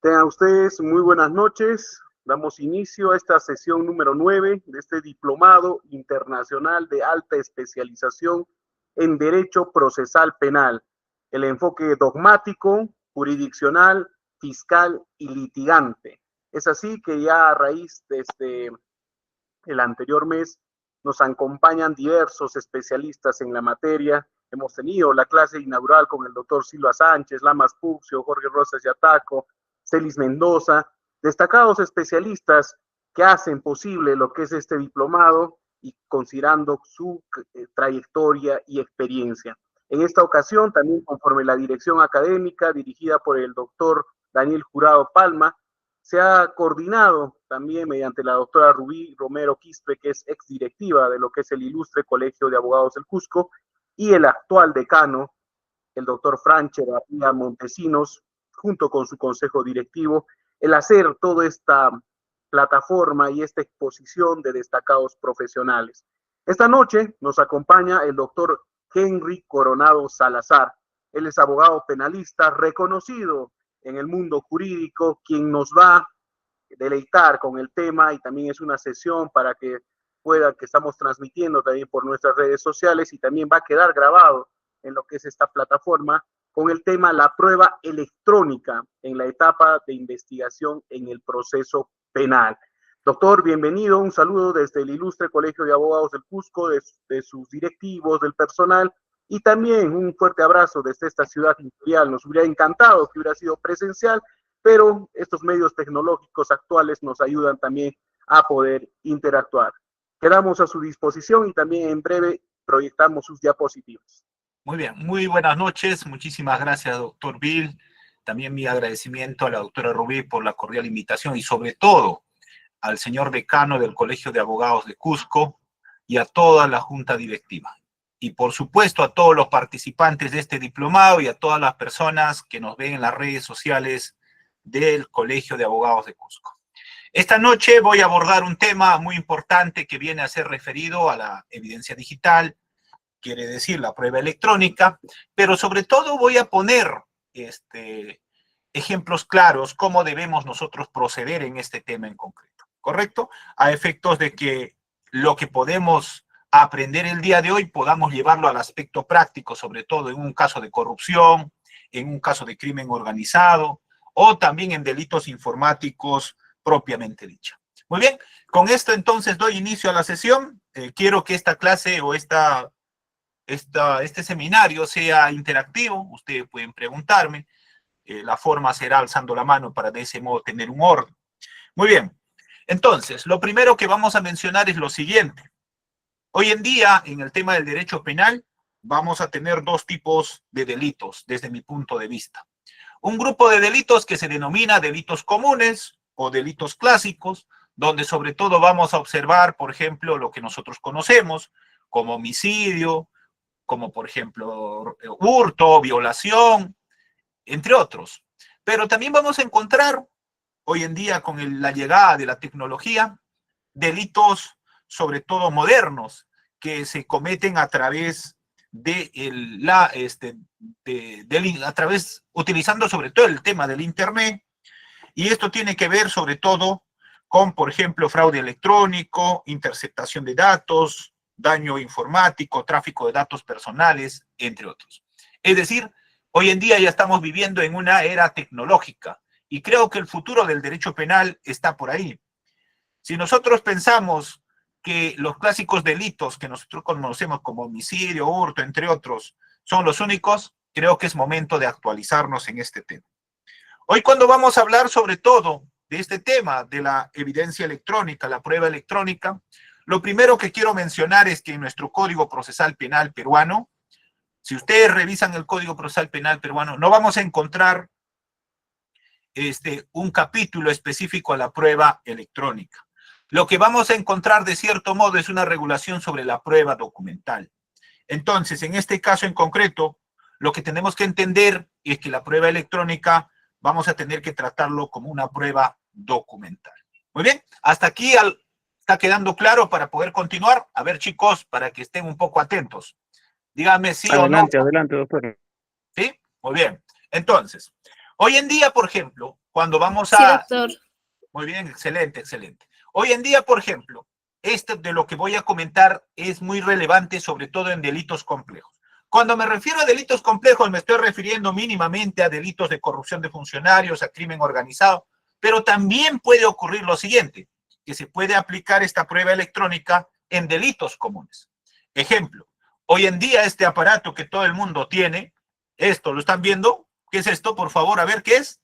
Tengan ustedes muy buenas noches. Damos inicio a esta sesión número 9 de este Diplomado Internacional de Alta Especialización en Derecho Procesal Penal. El enfoque dogmático, jurisdiccional, fiscal y litigante. Es así que ya a raíz de el anterior mes nos acompañan diversos especialistas en la materia. Hemos tenido la clase inaugural con el doctor Silva Sánchez, Lamas Puxio, Jorge Rosas Yataco, Celis Mendoza, destacados especialistas que hacen posible lo que es este diplomado y considerando su trayectoria y experiencia. En esta ocasión, también conforme la dirección académica dirigida por el doctor Daniel Jurado Palma, se ha coordinado también mediante la doctora Rubí Romero Quispe, que es exdirectiva de lo que es el ilustre Colegio de Abogados del Cusco, y el actual decano, el doctor Franche García Montesinos, junto con su consejo directivo, el hacer toda esta plataforma y esta exposición de destacados profesionales. Esta noche nos acompaña el doctor Henry Coronado Salazar. Él es abogado penalista reconocido en el mundo jurídico, quien nos va a deleitar con el tema y también es una sesión para que estamos transmitiendo también por nuestras redes sociales y también va a quedar grabado en lo que es esta plataforma con el tema la prueba electrónica en la etapa de investigación en el proceso penal. Doctor, bienvenido, un saludo desde el ilustre Colegio de Abogados del Cusco, de sus directivos, del personal y también un fuerte abrazo desde esta ciudad imperial. Nos hubiera encantado que hubiera sido presencial, pero estos medios tecnológicos actuales nos ayudan también a poder interactuar. Quedamos a su disposición y también en breve proyectamos sus diapositivas. Muy bien, muy buenas noches. Muchísimas gracias, doctor Bill. También mi agradecimiento a la doctora Rubí por la cordial invitación y sobre todo al señor decano del Colegio de Abogados de Cusco y a toda la junta directiva. Y por supuesto a todos los participantes de este diplomado y a todas las personas que nos ven en las redes sociales del Colegio de Abogados de Cusco. Esta noche voy a abordar un tema muy importante que viene a ser referido a la evidencia digital, quiere decir la prueba electrónica, pero sobre todo voy a poner ejemplos claros cómo debemos nosotros proceder en este tema en concreto, ¿correcto? A efectos de que lo que podemos aprender el día de hoy podamos llevarlo al aspecto práctico, sobre todo en un caso de corrupción, en un caso de crimen organizado o también en delitos informáticos propiamente dicho. Muy bien, con esto entonces doy inicio a la sesión. Quiero que esta clase o este seminario sea interactivo. Ustedes pueden preguntarme. La forma será alzando la mano para de ese modo tener un orden. Muy bien. Entonces, lo primero que vamos a mencionar es lo siguiente. Hoy en día, en el tema del derecho penal, vamos a tener dos tipos de delitos, desde mi punto de vista. Un grupo de delitos que se denomina delitos comunes o delitos clásicos, donde sobre todo vamos a observar, por ejemplo, lo que nosotros conocemos como homicidio, como por ejemplo hurto, violación, entre otros. Pero también vamos a encontrar hoy en día con la llegada de la tecnología delitos sobre todo modernos que se cometen a través utilizando sobre todo el tema del internet, y esto tiene que ver sobre todo con, por ejemplo, fraude electrónico, interceptación de datos, daño informático, tráfico de datos personales, entre otros. Es decir, hoy en día ya estamos viviendo en una era tecnológica y creo que el futuro del derecho penal está por ahí. Si nosotros pensamos que los clásicos delitos que nosotros conocemos como homicidio, hurto, entre otros, son los únicos, creo que es momento de actualizarnos en este tema. Hoy cuando vamos a hablar sobre todo de este tema de la evidencia electrónica, la prueba electrónica, lo primero que quiero mencionar es que en nuestro Código Procesal Penal peruano, si ustedes revisan el Código Procesal Penal peruano, no vamos a encontrar un capítulo específico a la prueba electrónica. Lo que vamos a encontrar de cierto modo es una regulación sobre la prueba documental. Entonces, en este caso en concreto, lo que tenemos que entender es que la prueba electrónica vamos a tener que tratarlo como una prueba documental. Muy bien, hasta aquí está quedando claro para poder continuar. A ver, chicos, para que estén un poco atentos. Díganme sí o no. Adelante, doctor. ¿Sí? Muy bien. Entonces, Hoy en día, por ejemplo, cuando vamos Sí, a... doctor. Muy bien, excelente, excelente. Hoy en día, por ejemplo, esto de lo que voy a comentar es muy relevante, sobre todo en delitos complejos. Cuando me refiero a delitos complejos, me estoy refiriendo mínimamente a delitos de corrupción de funcionarios, a crimen organizado, pero también puede ocurrir lo siguiente, que se puede aplicar esta prueba electrónica en delitos comunes. Ejemplo, hoy en día este aparato que todo el mundo tiene, esto, ¿lo están viendo? ¿Qué es esto? Por favor, a ver, ¿qué es?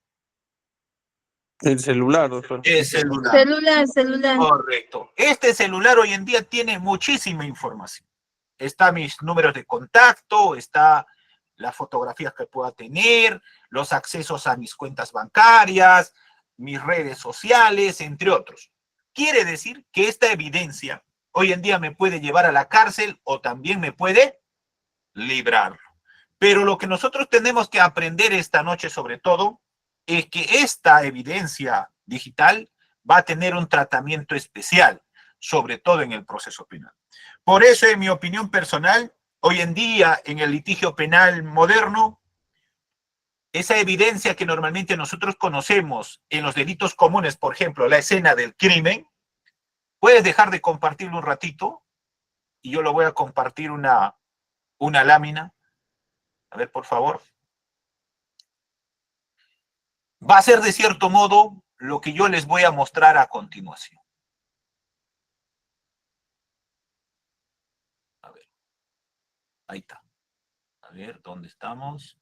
El celular, doctor. El celular. Celular. Correcto. Este celular hoy en día tiene muchísima información. Está mis números de contacto, está las fotografías que pueda tener, los accesos a mis cuentas bancarias, mis redes sociales, entre otros. Quiere decir que esta evidencia hoy en día me puede llevar a la cárcel o también me puede librar. Pero lo que nosotros tenemos que aprender esta noche, sobre todo, es que esta evidencia digital va a tener un tratamiento especial, sobre todo en el proceso penal. Por eso, en mi opinión personal, hoy en día, en el litigio penal moderno, esa evidencia que normalmente nosotros conocemos en los delitos comunes, por ejemplo, la escena del crimen, puedes dejar de compartirlo un ratito y yo lo voy a compartir una lámina. A ver, por favor. Va a ser de cierto modo lo que yo les voy a mostrar a continuación. A ver. Ahí está. A ver, ¿dónde estamos?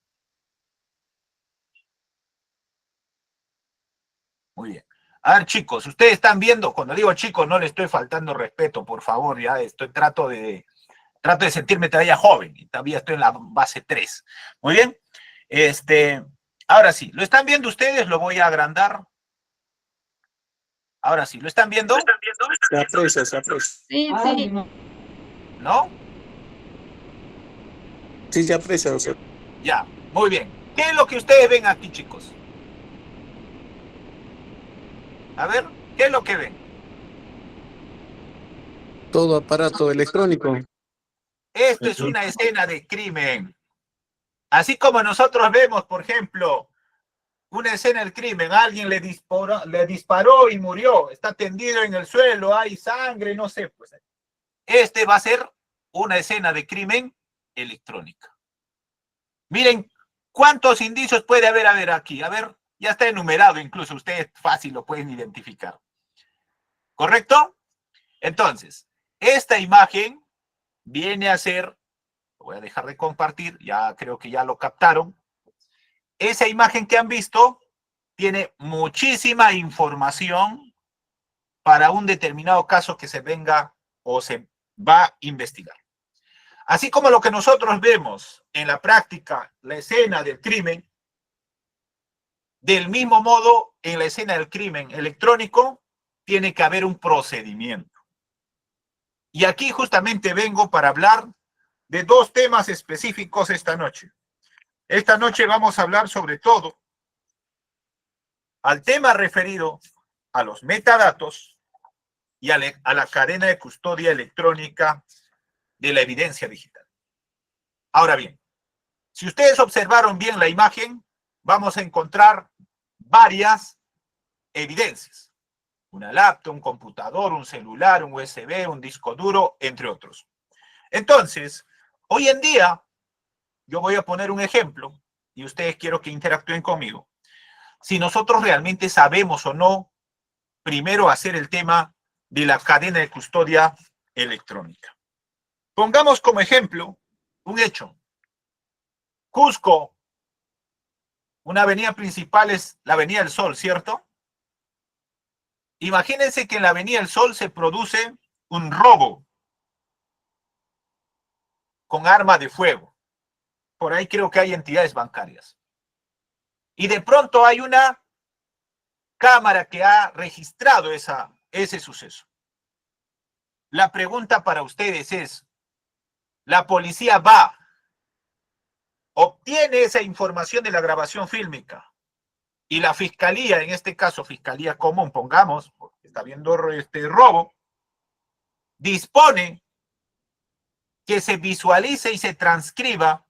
Muy bien. A ver, chicos, ustedes están viendo, cuando digo chicos, no le estoy faltando respeto, por favor, ya trato de sentirme todavía joven, y todavía estoy en la base 3. Muy bien. Ahora sí, ¿lo están viendo ustedes? Lo voy a agrandar. Ahora sí, ¿lo están viendo? Se aprecia, se aprecia. Sí. ¿No? Sí, se aprecia, doctor. Ya, muy bien. ¿Qué es lo que ustedes ven aquí, chicos? A ver, ¿qué es lo que ven? Todo aparato electrónico. Esto es una escena de crimen. Así como nosotros vemos, por ejemplo, una escena del crimen, alguien le disparó y murió, está tendido en el suelo, hay sangre, no sé, pues. Este va a ser una escena de crimen electrónica. Miren cuántos indicios puede haber aquí. A ver, ya está enumerado, incluso ustedes fácil lo pueden identificar. ¿Correcto? Entonces, esta imagen viene a ser, lo voy a dejar de compartir, ya creo que ya lo captaron. Esa imagen que han visto tiene muchísima información para un determinado caso que se venga o se va a investigar. Así como lo que nosotros vemos en la práctica, la escena del crimen, del mismo modo, en la escena del crimen electrónico, tiene que haber un procedimiento. Y aquí justamente vengo para hablar de dos temas específicos esta noche. Esta noche vamos a hablar sobre todo al tema referido a los metadatos y a la cadena de custodia electrónica de la evidencia digital. Ahora bien, si ustedes observaron bien la imagen, vamos a encontrar varias evidencias. Una laptop, un computador, un celular, un USB, un disco duro, entre otros. Entonces, hoy en día, yo voy a poner un ejemplo y ustedes quiero que interactúen conmigo. Si nosotros realmente sabemos o no, primero hacer el tema de la cadena de custodia electrónica. Pongamos como ejemplo un hecho. Cusco, una avenida principal es la Avenida del Sol, ¿cierto? Imagínense que en la Avenida del Sol se produce un robo con arma de fuego. Por ahí creo que hay entidades bancarias. Y de pronto hay una cámara que ha registrado ese suceso. La pregunta para ustedes es, la policía va, obtiene esa información de la grabación fílmica y la fiscalía, en este caso fiscalía común, pongamos, porque está viendo este robo, dispone que se visualice y se transcriba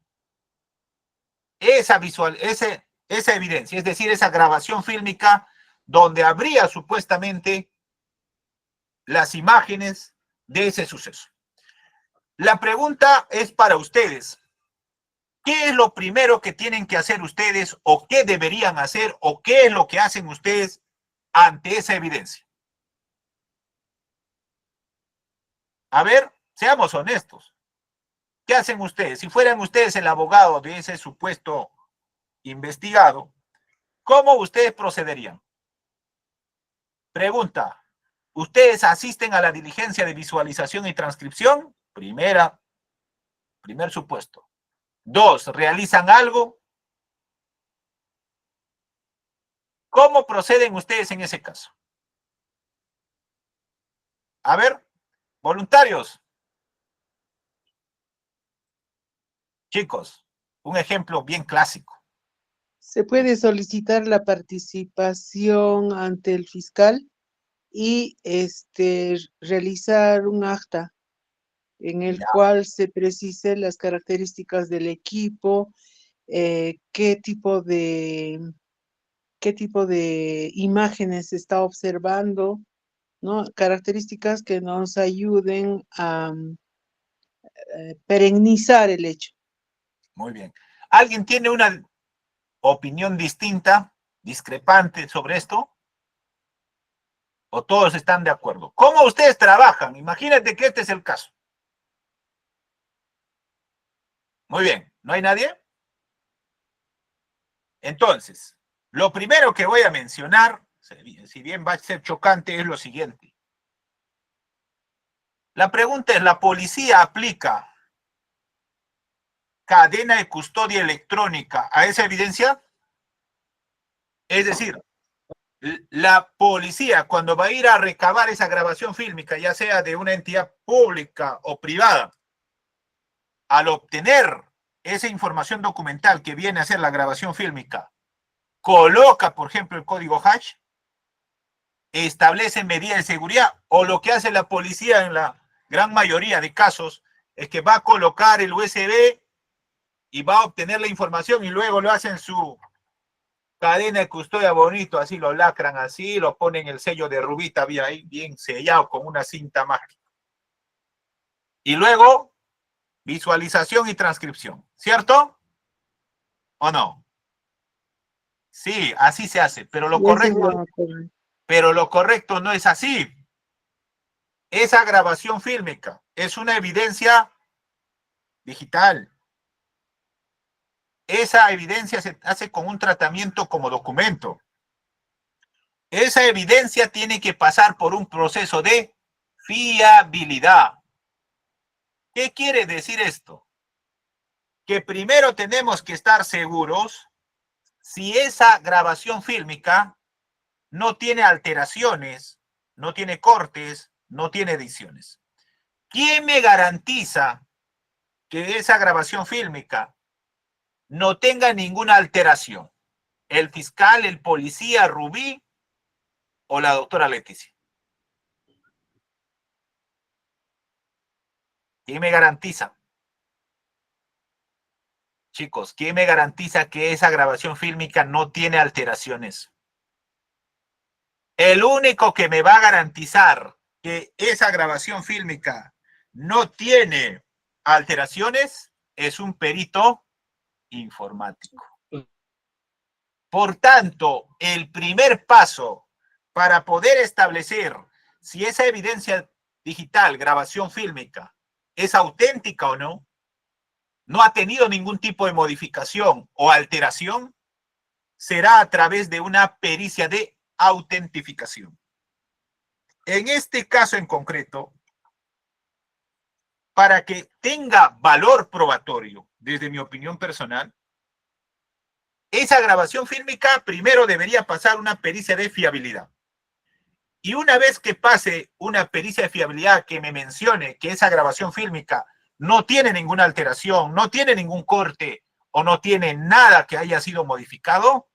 ese esa evidencia, es decir, esa grabación fílmica donde habría supuestamente las imágenes de ese suceso. La pregunta es para ustedes. ¿Qué es lo primero que tienen que hacer ustedes o qué deberían hacer o qué es lo que hacen ustedes ante esa evidencia? A ver, seamos honestos. ¿Qué hacen ustedes? Si fueran ustedes el abogado de ese supuesto investigado, ¿cómo ustedes procederían? Pregunta, ¿ustedes asisten a la diligencia de visualización y transcripción? Primer supuesto. 2, ¿realizan algo? ¿Cómo proceden ustedes en ese caso? A ver, voluntarios. Chicos, un ejemplo bien clásico. Se puede solicitar la participación ante el fiscal y realizar un acta en el Ya. cual se precisen las características del equipo, qué tipo de imágenes se está observando, ¿no? Características que nos ayuden a perennizar el hecho. Muy bien. ¿Alguien tiene una opinión distinta, discrepante sobre esto? ¿O todos están de acuerdo? ¿Cómo ustedes trabajan? Imagínate que este es el caso. Muy bien. ¿No hay nadie? Entonces, lo primero que voy a mencionar, si bien va a ser chocante, es lo siguiente. La pregunta es, ¿la policía aplica cadena de custodia electrónica a esa evidencia? Es decir, la policía, cuando va a ir a recabar esa grabación fílmica, ya sea de una entidad pública o privada, al obtener esa información documental que viene a ser la grabación fílmica, coloca, por ejemplo, el código hash, establece medidas de seguridad, o lo que hace la policía en la gran mayoría de casos es que va a colocar el USB y va a obtener la información y luego lo hacen su cadena de custodia bonito, así lo lacran así, lo ponen el sello de rubita bien sellado con una cinta mágica. Y luego, visualización y transcripción, ¿cierto? ¿O no? Sí, así se hace, pero lo correcto no es así. Esa grabación fílmica es una evidencia digital. Esa evidencia se hace con un tratamiento como documento. Esa evidencia tiene que pasar por un proceso de fiabilidad. ¿Qué quiere decir esto? Que primero tenemos que estar seguros si esa grabación fílmica no tiene alteraciones, no tiene cortes, no tiene ediciones. ¿Quién me garantiza que esa grabación fílmica no tenga ninguna alteración? ¿El fiscal, el policía, Rubí o la doctora Leticia? ¿Quién me garantiza? Chicos, ¿quién me garantiza que esa grabación fílmica no tiene alteraciones? El único que me va a garantizar que esa grabación fílmica no tiene alteraciones es un perito informático. Por tanto, el primer paso para poder establecer si esa evidencia digital, grabación fílmica, es auténtica o no, no ha tenido ningún tipo de modificación o alteración, será a través de una pericia de autentificación. En este caso en concreto, para que tenga valor probatorio, desde mi opinión personal, esa grabación fílmica primero debería pasar una pericia de fiabilidad. Y una vez que pase una pericia de fiabilidad que me mencione que esa grabación fílmica no tiene ninguna alteración, no tiene ningún corte o no tiene nada que haya sido modificado,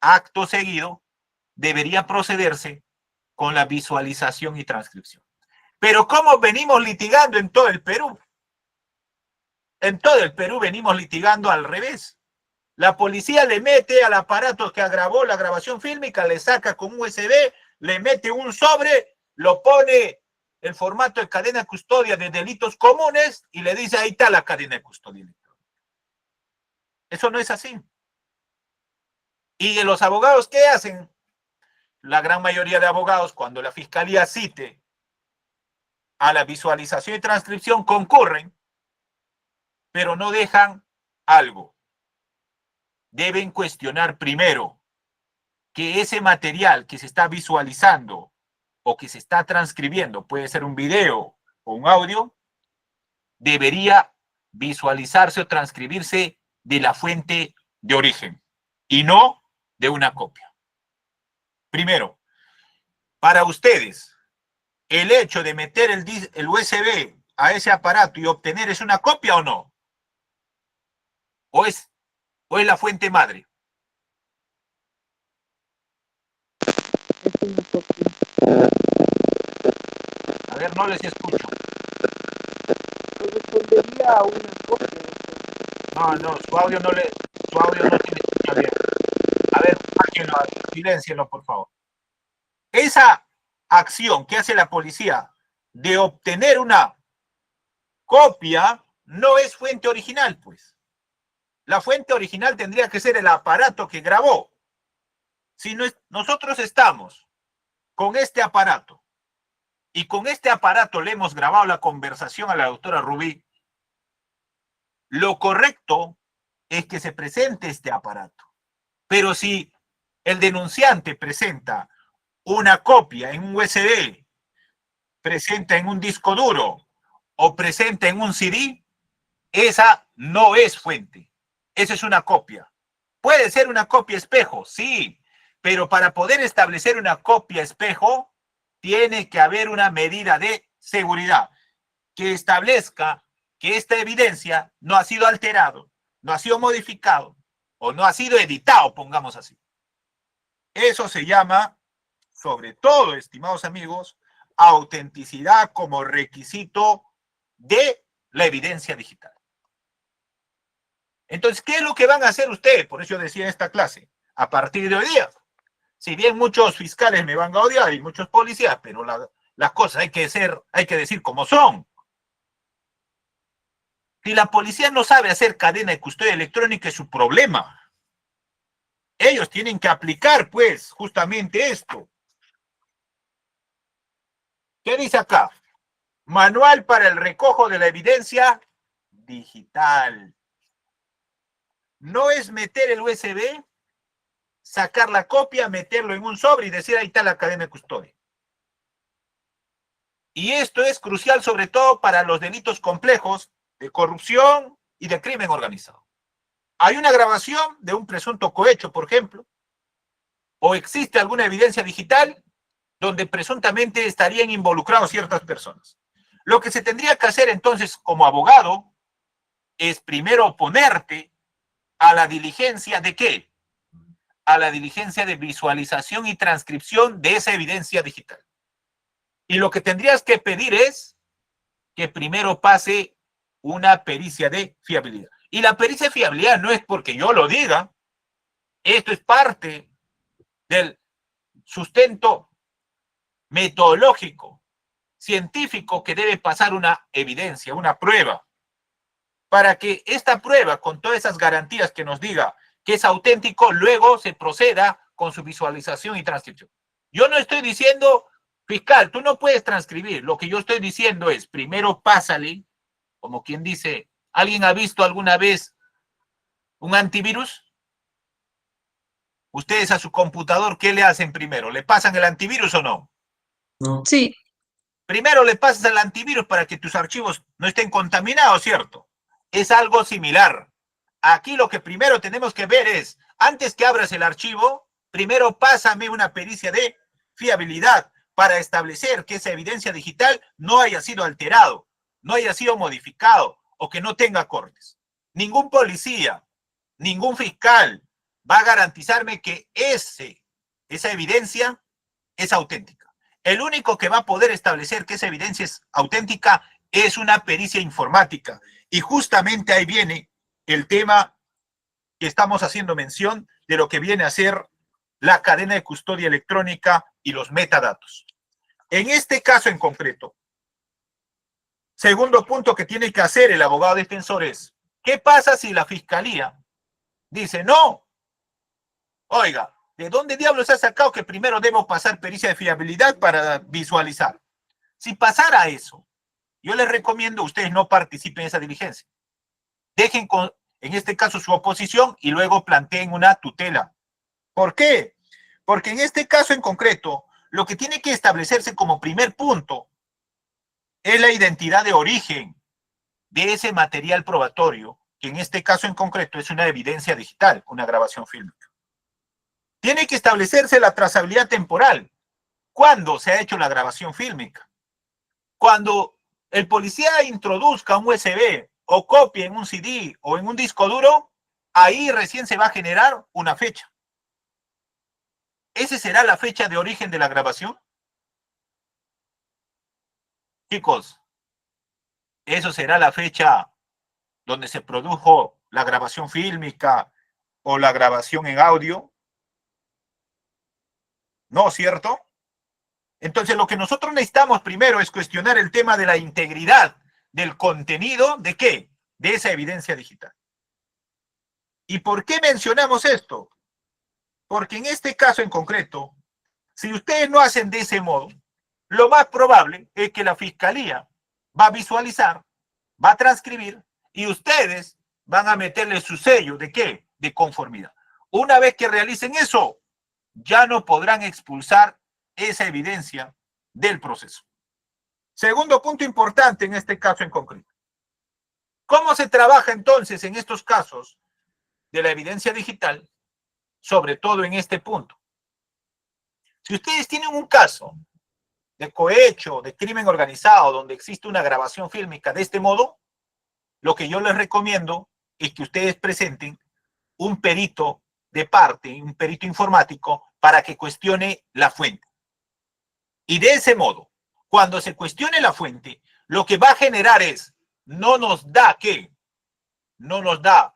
acto seguido debería procederse con la visualización y transcripción. Pero ¿cómo venimos litigando en todo el Perú? En todo el Perú venimos litigando al revés. La policía le mete al aparato que grabó la grabación fílmica, le saca con un USB, le mete un sobre, lo pone en formato de cadena de custodia de delitos comunes y le dice, ahí está la cadena de custodia electrónica. Eso no es así. ¿Y los abogados qué hacen? La gran mayoría de abogados, cuando la fiscalía cite a la visualización y transcripción, concurren, pero no dejan algo. Deben cuestionar primero que ese material que se está visualizando o que se está transcribiendo, puede ser un video o un audio, debería visualizarse o transcribirse de la fuente de origen y no de una copia. Primero, para ustedes, el hecho de meter el USB a ese aparato y obtener es una copia o no? ¿O es la fuente madre? Es una copia. A ver, no les escucho. Correspondería a una copia. No, su audio no tiene escucha bien. A ver, siléncienlo, por favor. Esa acción que hace la policía de obtener una copia no es fuente original, pues. La fuente original tendría que ser el aparato que grabó. Si no nosotros estamos con este aparato y con este aparato le hemos grabado la conversación a la doctora Rubí, lo correcto es que se presente este aparato. Pero si el denunciante presenta una copia en un USB, presenta en un disco duro o presenta en un CD, esa no es fuente. Esa es una copia. Puede ser una copia espejo, sí, pero para poder establecer una copia espejo, tiene que haber una medida de seguridad que establezca que esta evidencia no ha sido alterado, no ha sido modificado o no ha sido editado, pongamos así. Eso se llama, sobre todo, estimados amigos, autenticidad como requisito de la evidencia digital. Entonces, ¿qué es lo que van a hacer ustedes? Por eso yo decía en esta clase, a partir de hoy día, si bien muchos fiscales me van a odiar y muchos policías, pero las cosas hay que decir como son. Si la policía no sabe hacer cadena de custodia electrónica, es su problema. Ellos tienen que aplicar, pues, justamente esto. ¿Qué dice acá? Manual para el recojo de la evidencia digital. No es meter el USB, sacar la copia, meterlo en un sobre y decir ahí está la cadena de custodia. Y esto es crucial sobre todo para los delitos complejos de corrupción y de crimen organizado. Hay una grabación de un presunto cohecho, por ejemplo, o existe alguna evidencia digital donde presuntamente estarían involucrados ciertas personas. Lo que se tendría que hacer entonces como abogado es primero oponerte a la diligencia de ¿qué? A la diligencia de visualización y transcripción de esa evidencia digital. Y lo que tendrías que pedir es que primero pase una pericia de fiabilidad. Y la pericia de fiabilidad no es porque yo lo diga, esto es parte del sustento metodológico, científico que debe pasar una evidencia, una prueba, para que esta prueba, con todas esas garantías que nos diga que es auténtico, luego se proceda con su visualización y transcripción. Yo no estoy diciendo, fiscal, tú no puedes transcribir. Lo que yo estoy diciendo es, primero pásale, como quien dice, ¿alguien ha visto alguna vez un antivirus? Ustedes a su computador, ¿qué le hacen primero? ¿Le pasan el antivirus o no? No. Sí. Primero le pasas el antivirus para que tus archivos no estén contaminados, ¿cierto? Es algo similar. Aquí lo que primero tenemos que ver es, antes que abras el archivo, primero pásame una pericia de fiabilidad para establecer que esa evidencia digital no haya sido alterado, no haya sido modificado o que no tenga cortes. Ningún policía, ningún fiscal va a garantizarme que esa evidencia es auténtica. El único que va a poder establecer que esa evidencia es auténtica es una pericia informática. Y justamente ahí viene el tema que estamos haciendo mención de lo que viene a ser la cadena de custodia electrónica y los metadatos. En este caso en concreto, segundo punto que tiene que hacer el abogado defensor es, ¿qué pasa si la fiscalía dice, no, oiga, ¿de dónde diablos ha sacado que primero debo pasar pericia de fiabilidad para visualizar? Si pasara eso, yo les recomiendo a ustedes no participen en esa diligencia. Dejen en este caso su oposición y luego planteen una tutela. ¿Por qué? Porque en este caso en concreto, lo que tiene que establecerse como primer punto es la identidad de origen de ese material probatorio, que en este caso en concreto es una evidencia digital, una grabación fílmica. Tiene que establecerse la trazabilidad temporal. ¿Cuándo se ha hecho la grabación fílmica? Cuando el policía introduzca un USB o copie en un CD o en un disco duro, ahí recién se va a generar una fecha. ¿Esa será la fecha de origen de la grabación? Chicos, ¿eso será la fecha donde se produjo la grabación fílmica o la grabación en audio? ¿No, cierto? Entonces, lo que nosotros necesitamos primero es cuestionar el tema de la integridad del contenido, ¿de qué? De esa evidencia digital. ¿Y por qué mencionamos esto? Porque en este caso en concreto, si ustedes no hacen de ese modo, lo más probable es que la fiscalía va a visualizar, va a transcribir y ustedes van a meterle su sello ¿de qué? De conformidad. Una vez que realicen eso, ya no podrán expulsar esa evidencia del proceso. Segundo punto importante en este caso en concreto. ¿Cómo se trabaja entonces en estos casos de la evidencia digital? Sobre todo en este punto. Si ustedes tienen un caso de cohecho, de crimen organizado, donde existe una grabación fílmica de este modo, lo que yo les recomiendo es que ustedes presenten un perito de parte, un perito informático, para que cuestione la fuente. Y de ese modo, cuando se cuestione la fuente, lo que va a generar es, no nos da ¿qué? No nos da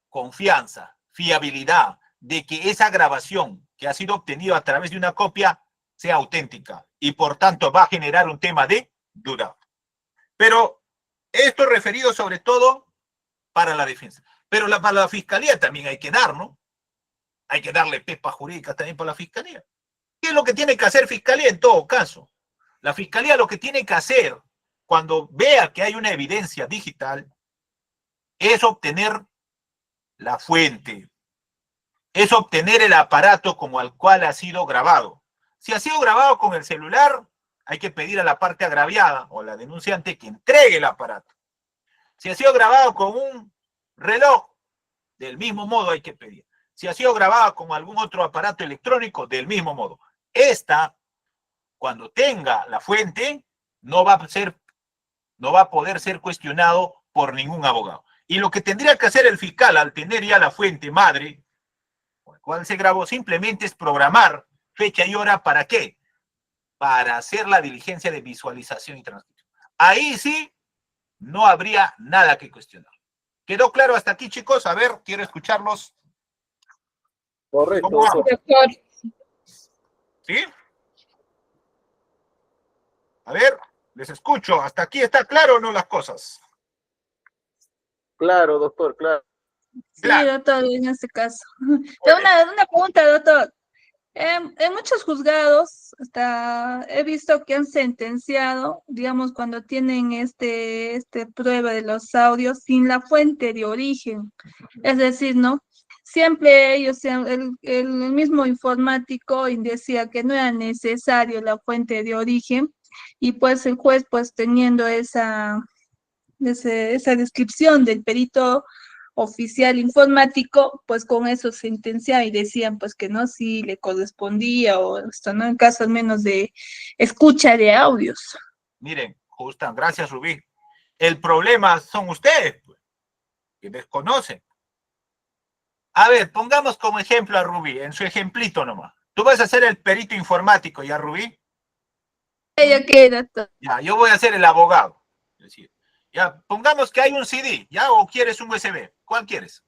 confianza, fiabilidad de que esa grabación que ha sido obtenida a través de una copia sea auténtica y por tanto va a generar un tema de duda. Pero esto es referido sobre todo para la defensa. Pero para la fiscalía también hay que dar, ¿no? Hay que darle pepa jurídica también para la fiscalía. ¿Qué es lo que tiene que hacer fiscalía en todo caso? La fiscalía lo que tiene que hacer cuando vea que hay una evidencia digital es obtener la fuente, es obtener el aparato como al cual ha sido grabado. Si ha sido grabado con el celular, hay que pedir a la parte agraviada o a la denunciante que entregue el aparato. Si ha sido grabado con un reloj, del mismo modo hay que pedir. Si ha sido grabado con algún otro aparato electrónico, del mismo modo. Esta, cuando tenga la fuente, no va a poder ser cuestionado por ningún abogado. Y lo que tendría que hacer el fiscal al tener ya la fuente madre, con la cual se grabó, simplemente es programar fecha y hora, ¿para qué? Para hacer la diligencia de visualización y transcripción. Ahí sí, no habría nada que cuestionar. ¿Quedó claro hasta aquí, chicos? A ver, quiero escucharlos. Correcto, ¿Cómo doctor. vamos? ¿Sí? A ver, les escucho. ¿Hasta aquí está claro o no las cosas? Claro, doctor, claro. Sí, Claro. doctor, en este caso. Tengo una pregunta, doctor. En muchos juzgados he visto que han sentenciado, digamos, cuando tienen este prueba de los audios sin la fuente de origen. Es decir, ¿no? Siempre ellos, el mismo informático decía que no era necesario la fuente de origen y pues el juez, pues teniendo esa descripción del perito oficial informático, pues con eso sentenciaba y decían pues que no, sí le correspondía o esto, ¿no? En caso al menos de escucha de audios. Miren, justo, gracias, Rubí. El problema son ustedes, pues, que desconocen. A ver, pongamos como ejemplo a Rubí, en su ejemplito nomás. Tú vas a ser el perito informático, ¿ya, Rubí? Ya que, doctor. Ya, yo voy a ser el abogado. Es decir, ya, pongamos que hay un CD, ¿ya? O quieres un USB. ¿Cuál quieres?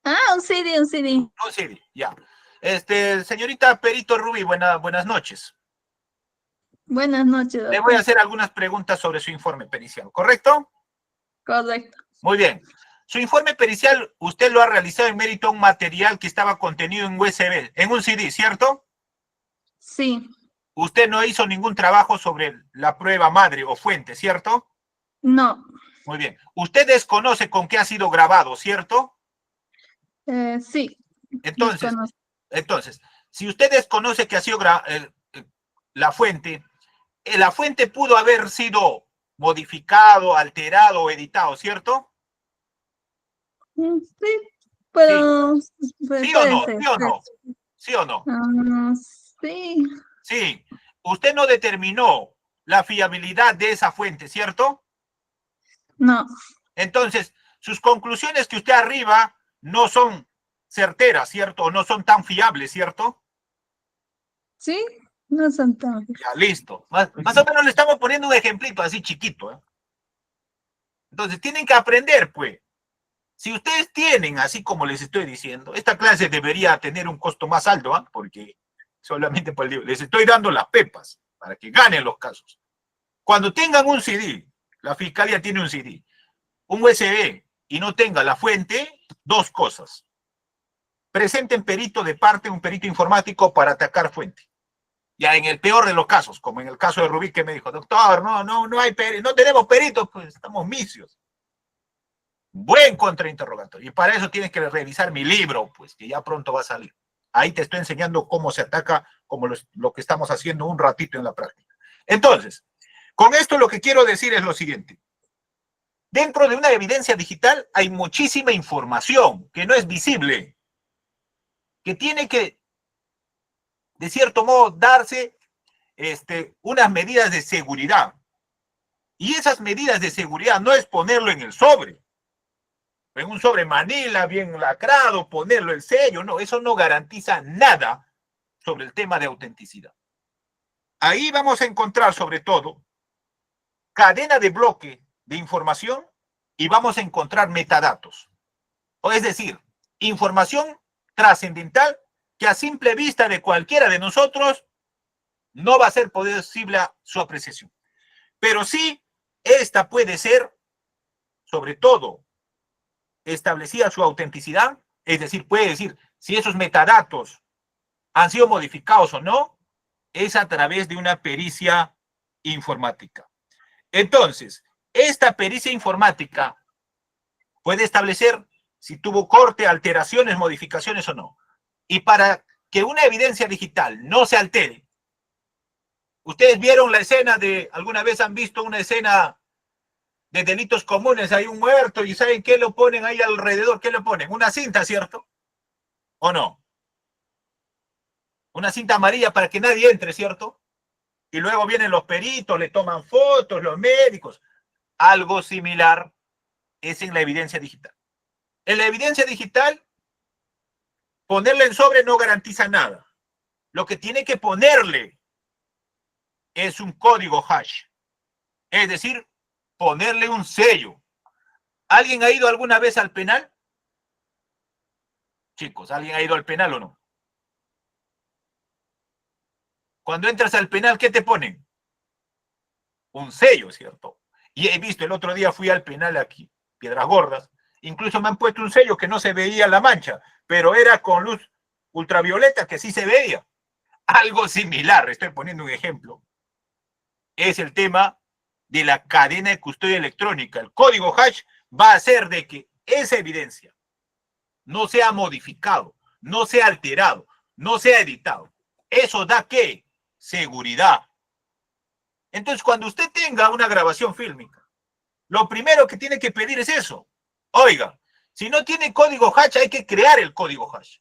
Ah, un CD, un CD. Un CD, ya. Señorita Perito Rubí, buenas noches. Buenas noches, Le voy a doctor. hacer algunas preguntas sobre su informe pericial, ¿correcto? Correcto. Muy bien. Su informe pericial, usted lo ha realizado en mérito a un material que estaba contenido en USB, en un CD, ¿cierto? Sí. Usted no hizo ningún trabajo sobre la prueba madre o fuente, ¿cierto? No. Muy bien. Usted desconoce con qué ha sido grabado, ¿cierto? Sí. Entonces, Desconozco. si usted desconoce que ha sido la fuente pudo haber sido modificado, alterado o editado, ¿cierto? Sí, Sí. ¿Sí o puede no? ser. ¿Sí o no? ¿Sí o no? Ah, sí. Sí. Usted no determinó la fiabilidad de esa fuente, ¿cierto? No. Entonces, sus conclusiones que usted arriba no son certeras, ¿cierto? O no son tan fiables, ¿cierto? Sí, no son tan. Ya, listo. Más o menos le estamos poniendo un ejemplito así chiquito, ¿eh? Entonces, tienen que aprender, pues. Si ustedes tienen, así como les estoy diciendo, esta clase debería tener un costo más alto, ¿eh? Porque solamente por el libro. Les estoy dando las pepas para que ganen los casos. Cuando tengan un CD, la fiscalía tiene un CD, un USB y no tenga la fuente, dos cosas. Presenten perito de parte, un perito informático para atacar fuente. Ya en el peor de los casos, como en el caso de Rubí que me dijo, doctor, no hay no tenemos peritos, pues estamos misios. Buen contrainterrogatorio. Y para eso tienes que revisar mi libro, pues que ya pronto va a salir. Ahí te estoy enseñando cómo se ataca, como lo que estamos haciendo un ratito en la práctica. Entonces, con esto lo que quiero decir es lo siguiente. Dentro de una evidencia digital hay muchísima información que no es visible, que tiene que, de cierto modo, darse unas medidas de seguridad. Y esas medidas de seguridad no es ponerlo en el sobre, en un sobre Manila bien lacrado, ponerlo el sello, no, eso no garantiza nada sobre el tema de autenticidad. Ahí vamos a encontrar sobre todo cadena de bloque de información y vamos a encontrar metadatos. O es decir, información trascendental que a simple vista de cualquiera de nosotros no va a ser posible su apreciación. Pero sí, esta puede ser, sobre todo, establecida su autenticidad, es decir, puede decir si esos metadatos han sido modificados o no, es a través de una pericia informática. Entonces, esta pericia informática puede establecer si tuvo corte, alteraciones, modificaciones o no. Y para que una evidencia digital no se altere, ustedes vieron la escena alguna vez han visto una escena de delitos comunes, hay un muerto y ¿saben qué lo ponen ahí alrededor? ¿Qué le ponen? Una cinta, ¿cierto? ¿O no? Una cinta amarilla para que nadie entre, ¿cierto? Y luego vienen los peritos, le toman fotos, los médicos. Algo similar es en la evidencia digital. En la evidencia digital, ponerle en sobre no garantiza nada. Lo que tiene que ponerle es un código hash. Es decir, ponerle un sello. ¿Alguien ha ido alguna vez al penal? Chicos, ¿alguien ha ido al penal o no? Cuando entras al penal, ¿qué te ponen? Un sello, ¿cierto? Y he visto, el otro día fui al penal aquí, Piedras Gordas, incluso me han puesto un sello que no se veía la mancha, pero era con luz ultravioleta que sí se veía. Algo similar, estoy poniendo un ejemplo, es el tema de la cadena de custodia electrónica. El código hash va a hacer de que esa evidencia no sea modificado, no sea alterado, no sea editado. ¿Eso da qué? Seguridad. Entonces, cuando usted tenga una grabación fílmica, lo primero que tiene que pedir es eso. Oiga, si no tiene código hash, hay que crear el código hash.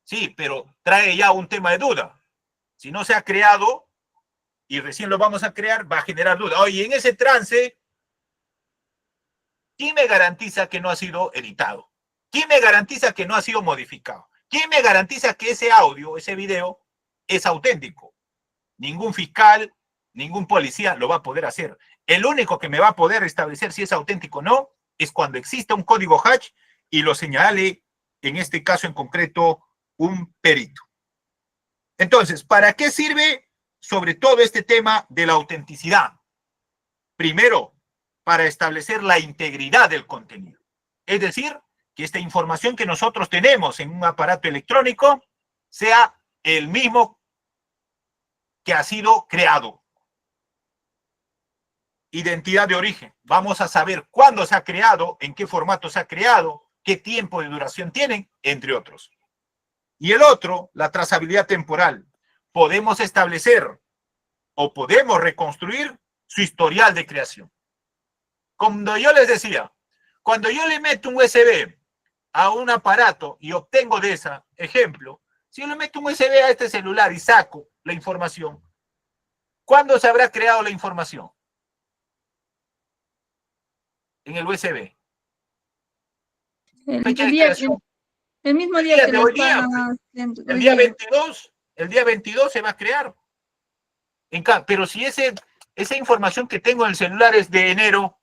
Sí, pero trae ya un tema de duda. Si no se ha creado y recién lo vamos a crear, va a generar duda. Oye, en ese trance, ¿quién me garantiza que no ha sido editado? ¿Quién me garantiza que no ha sido modificado? ¿Quién me garantiza que ese audio, ese video, es auténtico? Ningún fiscal, ningún policía lo va a poder hacer. El único que me va a poder establecer si es auténtico o no es cuando exista un código hash y lo señale en este caso en concreto, un perito. Entonces, ¿para qué sirve sobre todo este tema de la autenticidad? Primero, para establecer la integridad del contenido. Es decir, que esta información que nosotros tenemos en un aparato electrónico sea el mismo que ha sido creado. Identidad de origen. Vamos a saber cuándo se ha creado, en qué formato se ha creado, qué tiempo de duración tienen, entre otros. Y el otro, la trazabilidad temporal. Podemos establecer o podemos reconstruir su historial de creación. Cuando yo les decía, cuando yo le meto un USB a un aparato y obtengo de ese ejemplo, si yo le meto un USB a este celular y saco la información, ¿cuándo se habrá creado la información? En el USB. El Fecha de día, creación. el mismo día que de lo hoy día, estaba haciendo. El día 22, el día 22 se va a crear. Pero si esa información que tengo en el celular es de enero,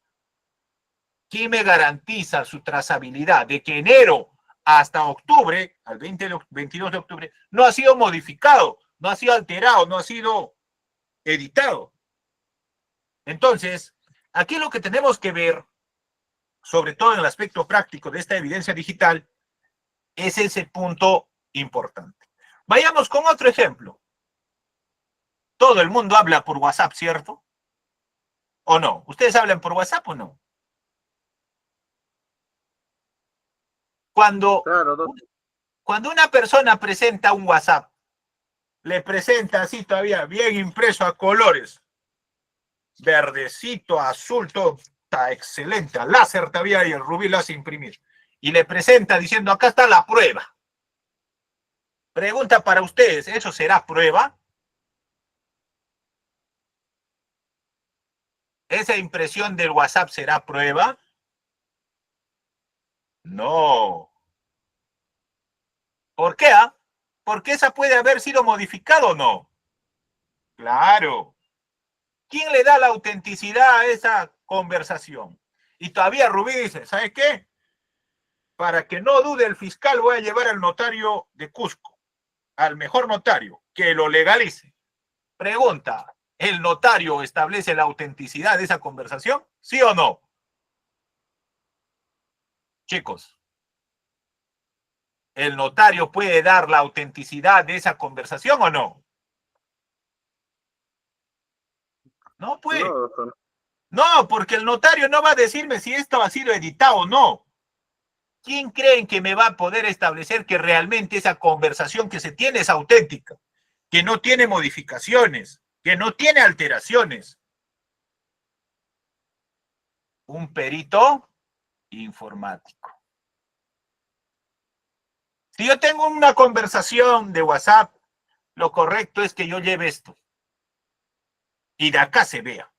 ¿quién me garantiza su trazabilidad? De que enero hasta octubre, al 22 de octubre, no ha sido modificado, no ha sido alterado, no ha sido editado. Entonces, aquí lo que tenemos que ver, sobre todo en el aspecto práctico de esta evidencia digital, es ese punto importante. Vayamos con otro ejemplo. Todo el mundo habla por WhatsApp, ¿cierto? ¿O no? ¿Ustedes hablan por WhatsApp o no? Cuando una persona presenta un WhatsApp, le presenta así todavía bien impreso a colores, verdecito, azul, todo está excelente, a láser todavía y el rubí lo hace imprimir. Y le presenta diciendo, acá está la prueba. Pregunta para ustedes, ¿eso será prueba? ¿Esa impresión del WhatsApp será prueba? No. ¿Por qué? Porque esa puede haber sido modificada o no. Claro. ¿Quién le da la autenticidad a esa conversación? Y todavía Rubí dice, ¿sabe qué? Para que no dude el fiscal, voy a llevar al notario de Cusco, al mejor notario, que lo legalice. Pregunta, ¿el notario establece la autenticidad de esa conversación? ¿Sí o no? Chicos, ¿el notario puede dar la autenticidad de esa conversación o no? No puede. No, porque el notario no va a decirme si esto ha sido editado o no. ¿Quién creen que me va a poder establecer que realmente esa conversación que se tiene es auténtica? Que no tiene modificaciones, que no tiene alteraciones. Un perito informático. Si yo tengo una conversación de WhatsApp, lo correcto es que yo lleve esto. Y de acá se vea.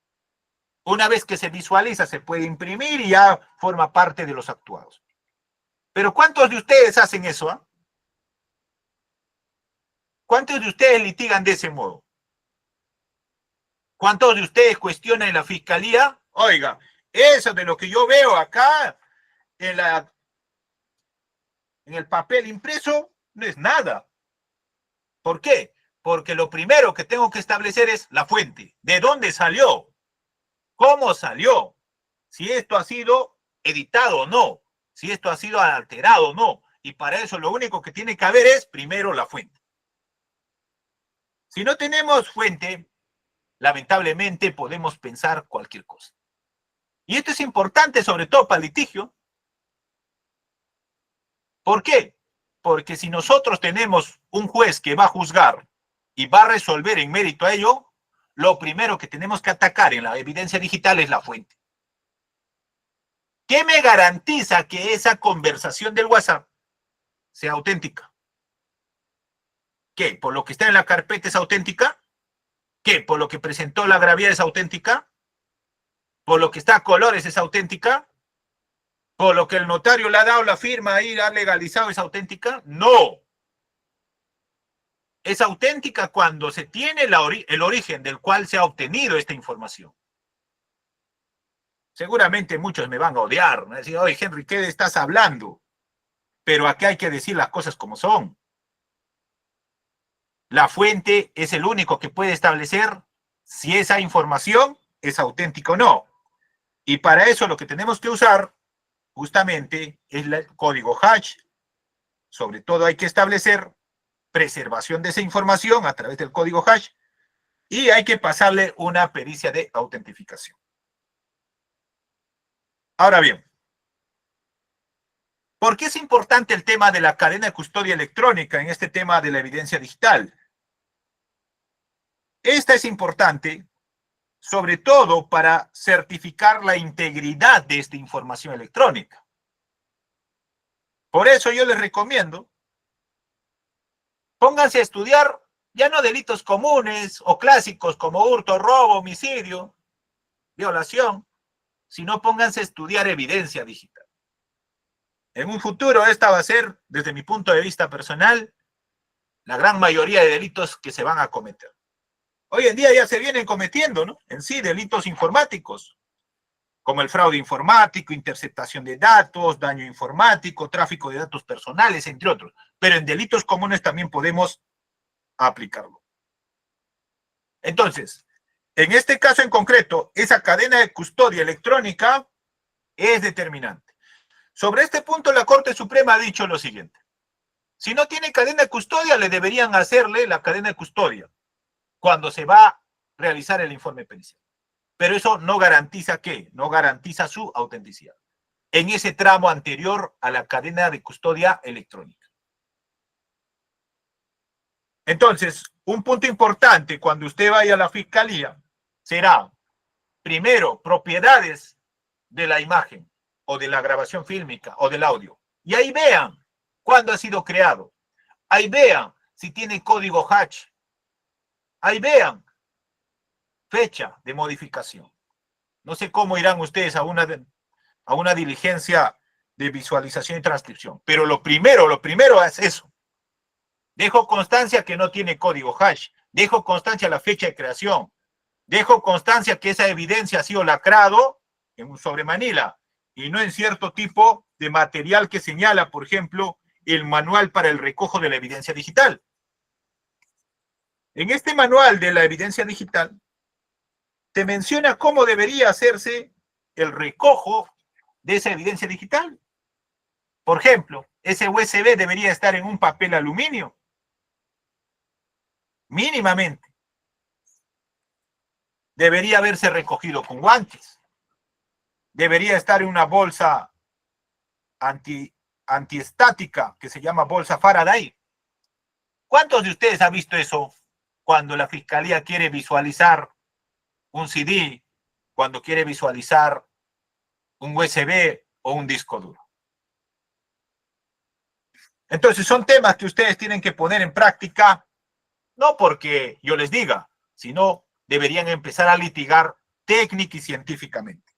Una vez que se visualiza, se puede imprimir y ya forma parte de los actuados. Pero ¿cuántos de ustedes hacen eso? ¿Eh? ¿Cuántos de ustedes litigan de ese modo? ¿Cuántos de ustedes cuestionan en la fiscalía? Oiga, eso de lo que yo veo acá en el papel impreso no es nada. ¿Por qué? Porque lo primero que tengo que establecer es la fuente. ¿De dónde salió? ¿Cómo salió? Si esto ha sido editado o no. Si esto ha sido alterado o no. Y para eso lo único que tiene que haber es primero la fuente. Si no tenemos fuente, lamentablemente podemos pensar cualquier cosa. Y esto es importante sobre todo para el litigio. ¿Por qué? Porque si nosotros tenemos un juez que va a juzgar y va a resolver en mérito a ello, lo primero que tenemos que atacar en la evidencia digital es la fuente. ¿Qué me garantiza que esa conversación del WhatsApp sea auténtica? ¿Qué? ¿Por lo que está en la carpeta es auténtica? ¿Qué? ¿Por lo que presentó la agraviada es auténtica? ¿Por lo que está a colores es auténtica? ¿Por lo que el notario le ha dado la firma y ha legalizado es auténtica? No. Es auténtica cuando se tiene el origen del cual se ha obtenido esta información. Seguramente muchos me van a odiar, me van a decir, oye Henry, ¿qué estás hablando? Pero aquí hay que decir las cosas como son. La fuente es el único que puede establecer si esa información es auténtica o no. Y para eso lo que tenemos que usar justamente es el código hash. Sobre todo hay que establecer preservación de esa información a través del código hash y hay que pasarle una pericia de autentificación. Ahora bien, ¿por qué es importante el tema de la cadena de custodia electrónica en este tema de la evidencia digital? Esta es importante sobre todo para certificar la integridad de esta información electrónica. Por eso yo les recomiendo, pónganse a estudiar ya no delitos comunes o clásicos como hurto, robo, homicidio, violación, sino pónganse a estudiar evidencia digital. En un futuro esta va a ser, desde mi punto de vista personal, la gran mayoría de delitos que se van a cometer. Hoy en día ya se vienen cometiendo, ¿no? En sí, delitos informáticos, como el fraude informático, interceptación de datos, daño informático, tráfico de datos personales, entre otros. Pero en delitos comunes también podemos aplicarlo. Entonces, en este caso en concreto, esa cadena de custodia electrónica es determinante. Sobre este punto, la Corte Suprema ha dicho lo siguiente. Si no tiene cadena de custodia, le deberían hacerle la cadena de custodia cuando se va a realizar el informe pericial. Pero eso no garantiza ¿qué? No garantiza su autenticidad. En ese tramo anterior a la cadena de custodia electrónica. Entonces, un punto importante cuando usted vaya a la fiscalía será, primero, propiedades de la imagen o de la grabación fílmica o del audio. Y ahí vean cuándo ha sido creado. Ahí vean si tiene código hash. Ahí vean fecha de modificación. No sé cómo irán ustedes a una diligencia de visualización y transcripción, pero lo primero es eso. Dejo constancia que no tiene código hash, dejo constancia la fecha de creación, dejo constancia que esa evidencia ha sido lacrado sobre Manila y no en cierto tipo de material que señala, por ejemplo, el manual para el recojo de la evidencia digital. En este manual de la evidencia digital te menciona cómo debería hacerse el recojo de esa evidencia digital. Por ejemplo, ese USB debería estar en un papel aluminio, mínimamente. Debería haberse recogido con guantes. Debería estar en una bolsa antiestática que se llama bolsa Faraday. ¿Cuántos de ustedes han visto eso cuando la fiscalía quiere visualizar un CD, cuando quiere visualizar un USB o un disco duro? Entonces son temas que ustedes tienen que poner en práctica, no porque yo les diga, sino deberían empezar a litigar técnica y científicamente.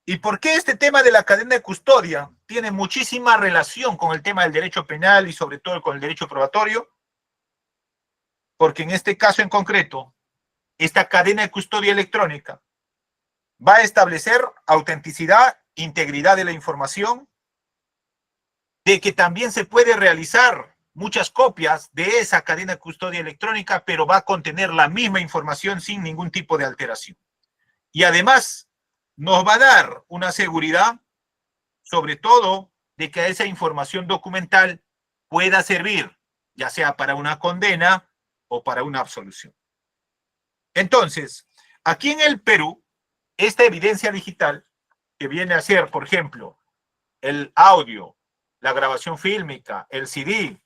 ¿Y por qué este tema de la cadena de custodia tiene muchísima relación con el tema del derecho penal y sobre todo con el derecho probatorio? Porque en este caso en concreto, esta cadena de custodia electrónica va a establecer autenticidad, integridad de la información, de que también se puede realizar muchas copias de esa cadena de custodia electrónica, pero va a contener la misma información sin ningún tipo de alteración. Y además nos va a dar una seguridad, sobre todo, de que esa información documental pueda servir, ya sea para una condena o para una absolución. Entonces, aquí en el Perú, esta evidencia digital, que viene a ser, por ejemplo, el audio, la grabación fílmica, el CD,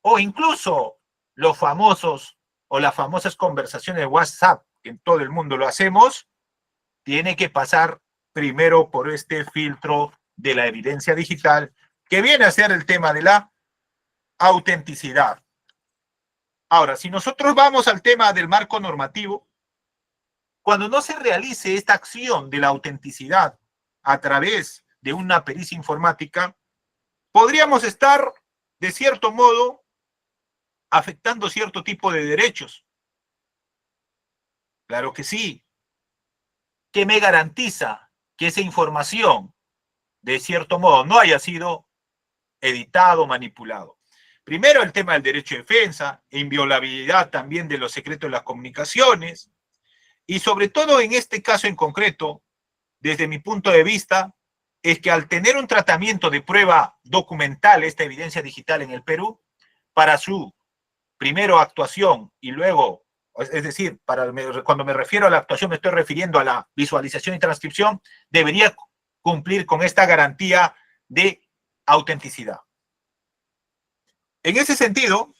o incluso los famosos o las famosas conversaciones de WhatsApp, que en todo el mundo lo hacemos, tiene que pasar primero por este filtro de la evidencia digital, que viene a ser el tema de la autenticidad. Ahora, si nosotros vamos al tema del marco normativo, cuando no se realice esta acción de la autenticidad a través de una pericia informática, podríamos estar, de cierto modo, afectando cierto tipo de derechos. Claro que sí. ¿Qué me garantiza que esa información de cierto modo, no haya sido editado, manipulado. Primero, el tema del derecho de defensa, inviolabilidad también de los secretos de las comunicaciones, y sobre todo en este caso en concreto, desde mi punto de vista, es que al tener un tratamiento de prueba documental, esta evidencia digital en el Perú, para su primero actuación y luego, es decir, cuando me refiero a la actuación me estoy refiriendo a la visualización y transcripción, debería cumplir con esta garantía de autenticidad. En ese sentido,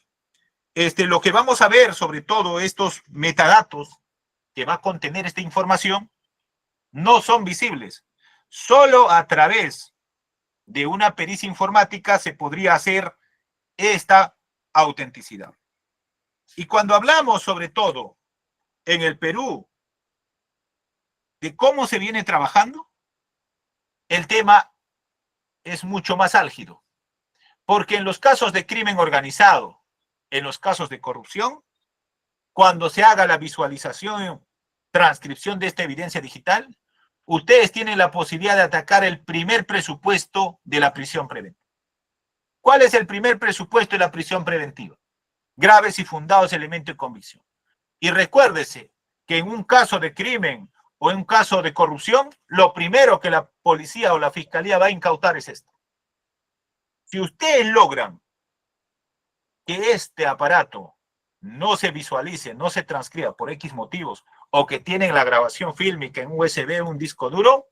lo que vamos a ver, sobre todo estos metadatos que va a contener esta información, no son visibles. Solo a través de una pericia informática se podría hacer esta autenticidad. Y cuando hablamos, sobre todo, en el Perú, de cómo se viene trabajando, el tema es mucho más álgido. Porque en los casos de crimen organizado, en los casos de corrupción, cuando se haga la visualización, transcripción de esta evidencia digital, ustedes tienen la posibilidad de atacar el primer presupuesto de la prisión preventiva. ¿Cuál es el primer presupuesto de la prisión preventiva? Graves y fundados elementos de convicción. Y recuérdese que en un caso de crimen o en un caso de corrupción, lo primero que la policía o la fiscalía va a incautar es esto. Si ustedes logran que este aparato no se visualice, no se transcriba por X motivos, o que tienen la grabación fílmica en USB o un disco duro,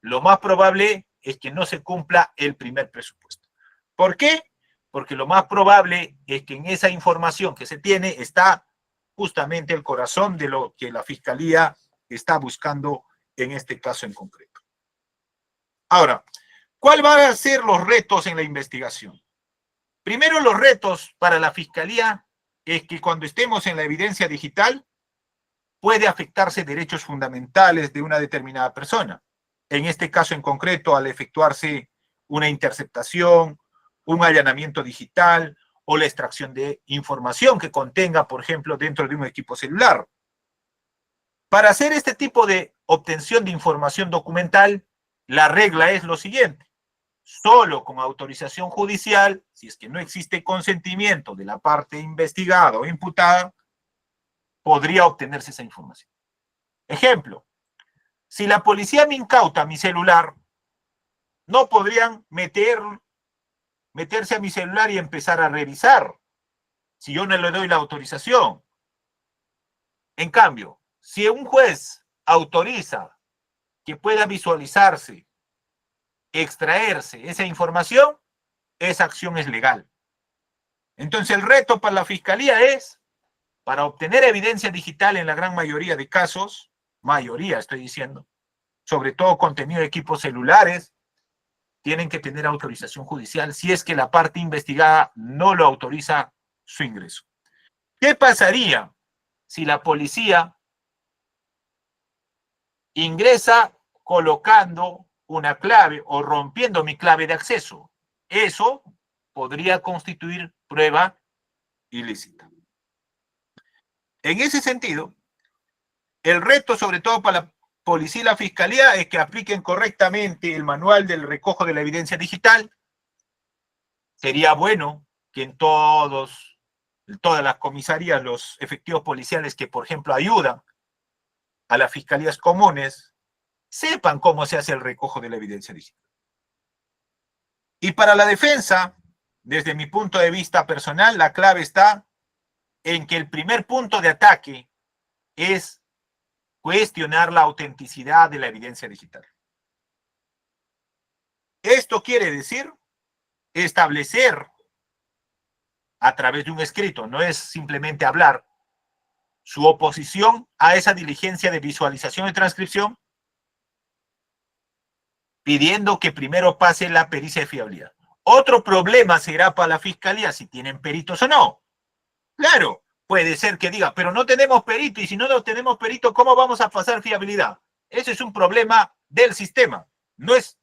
lo más probable es que no se cumpla el primer presupuesto. ¿Por qué? Porque lo más probable es que en esa información que se tiene está justamente el corazón de lo que la Fiscalía está buscando en este caso en concreto. Ahora, ¿cuáles van a ser los retos en la investigación? Primero, los retos para la Fiscalía es que cuando estemos en la evidencia digital puede afectarse derechos fundamentales de una determinada persona. En este caso en concreto, al efectuarse una interceptación, un allanamiento digital o la extracción de información que contenga, por ejemplo, dentro de un equipo celular. Para hacer este tipo de obtención de información documental, la regla es lo siguiente. Solo con autorización judicial, si es que no existe consentimiento de la parte investigada o imputada, podría obtenerse esa información. Ejemplo, si la policía me incauta mi celular, no podrían meterse a mi celular y empezar a revisar si yo no le doy la autorización. En cambio, si un juez autoriza que pueda visualizarse, extraerse esa información, esa acción es legal. Entonces el reto para la Fiscalía es, para obtener evidencia digital en la gran mayoría de casos, mayoría estoy diciendo, sobre todo contenido de equipos celulares, tienen que tener autorización judicial si es que la parte investigada no lo autoriza su ingreso. ¿Qué pasaría si la policía ingresa colocando una clave o rompiendo mi clave de acceso? Eso podría constituir prueba ilícita. En ese sentido, el reto, sobre todo para la policía y la fiscalía, es que apliquen correctamente el manual del recojo de la evidencia digital. Sería bueno que en todas las comisarías, los efectivos policiales que, por ejemplo, ayudan a las fiscalías comunes, sepan cómo se hace el recojo de la evidencia digital. Y para la defensa, desde mi punto de vista personal, la clave está en que el primer punto de ataque es cuestionar la autenticidad de la evidencia digital. Esto quiere decir establecer a través de un escrito, no es simplemente hablar, su oposición a esa diligencia de visualización y transcripción, pidiendo que primero pase la pericia de fiabilidad. Otro problema será para la fiscalía si tienen peritos o no. Claro, puede ser que diga, pero no tenemos perito, y si no tenemos perito, ¿cómo vamos a pasar fiabilidad? Ese es un problema del sistema, no es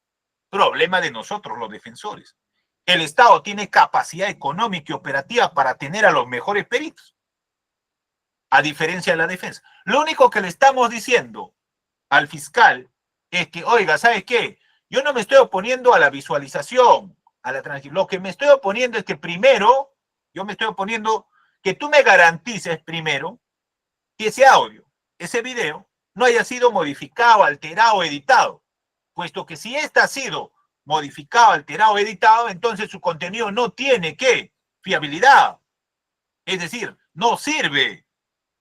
problema de nosotros los defensores. El Estado tiene capacidad económica y operativa para tener a los mejores peritos, a diferencia de la defensa. Lo único que le estamos diciendo al fiscal es que, oiga, ¿sabe qué? Yo no me estoy oponiendo a la visualización, a la transcripción. Lo que me estoy oponiendo es que primero, yo me estoy oponiendo que tú me garantices primero que ese audio, ese video, no haya sido modificado, alterado o editado. Puesto que si ésta ha sido modificado, alterado o editado, entonces su contenido no tiene, ¿qué? Fiabilidad. Es decir, no sirve.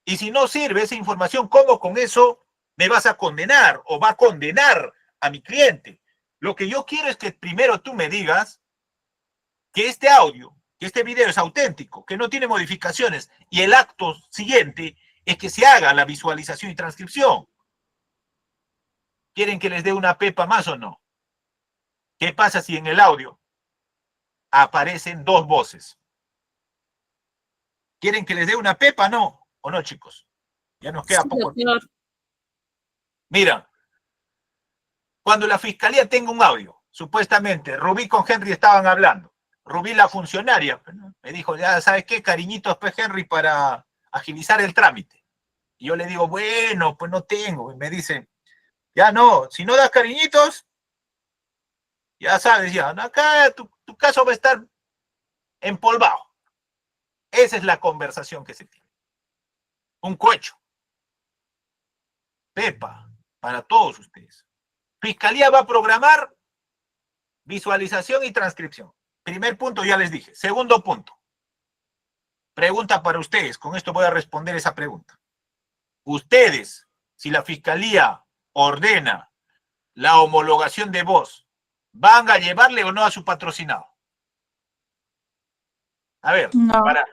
Y si no sirve esa información, ¿cómo con eso me vas a condenar o va a condenar a mi cliente? Lo que yo quiero es que primero tú me digas que este audio, que este video es auténtico, que no tiene modificaciones, y el acto siguiente es que se haga la visualización y transcripción. ¿Quieren que les dé una pepa más o no? ¿Qué pasa si en el audio aparecen dos voces? ¿Quieren que les dé una pepa? No. ¿O no, chicos? Ya nos queda Sí, poco. doctor. Mira, cuando la fiscalía tenga un audio, supuestamente Rubí con Henry estaban hablando. Rubí, la funcionaria, me dijo, ya sabes qué, cariñitos, pues Henry, para agilizar el trámite. Y yo le digo, bueno, pues no tengo. Y me dice, ya no, si no das cariñitos, ya sabes, ya, acá tu caso va a estar empolvado. Esa es la conversación que se tiene. Un cohecho. Pepa, para todos ustedes. Fiscalía va a programar visualización y transcripción. Primer punto, ya les dije. Segundo punto. Pregunta para ustedes. Con esto voy a responder esa pregunta. Ustedes, si la fiscalía ordena la homologación de voz, ¿van a llevarle o no a su patrocinado? A ver, No. para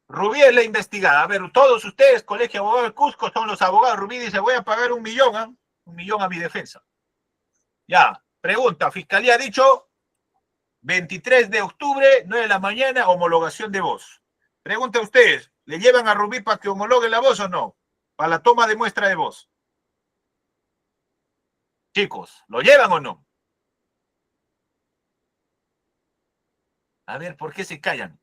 Rubí es la investigada. A ver, todos ustedes, Colegio de Abogados de Cusco, son los abogados. Rubí dice, voy a pagar $1 millón, ¿eh? $1 millón a mi defensa. Ya, pregunta, Fiscalía ha dicho 23 de octubre, 9 de la mañana, homologación de voz. Pregunta a ustedes, ¿le llevan a Rubí para que homologue la voz o no? Para la toma de muestra de voz. Chicos, ¿lo llevan o no? A ver, ¿por qué se callan?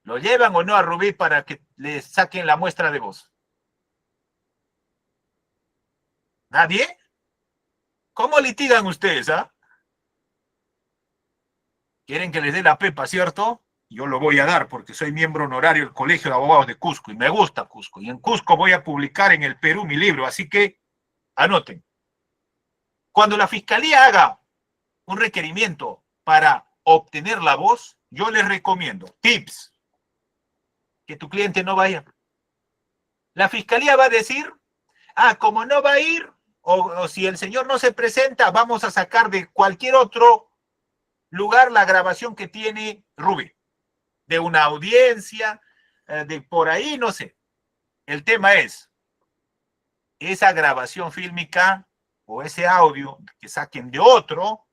¿Lo llevan o no a Rubí para que le saquen la muestra de voz? ¿Nadie? ¿Cómo litigan ustedes, ah? Quieren que les dé la pepa, ¿cierto? Yo lo voy a dar porque soy miembro honorario del Colegio de Abogados de Cusco y me gusta Cusco. Y en Cusco voy a publicar en el Perú mi libro, así que anoten. Cuando la Fiscalía haga un requerimiento para obtener la voz, yo les recomiendo, tips, que tu cliente no vaya. La Fiscalía va a decir, como no va a ir, o si el señor no se presenta, vamos a sacar de cualquier otro lugar la grabación que tiene Rubí, de una audiencia, de por ahí, no sé. El tema es, esa grabación fílmica o ese audio que saquen de otro,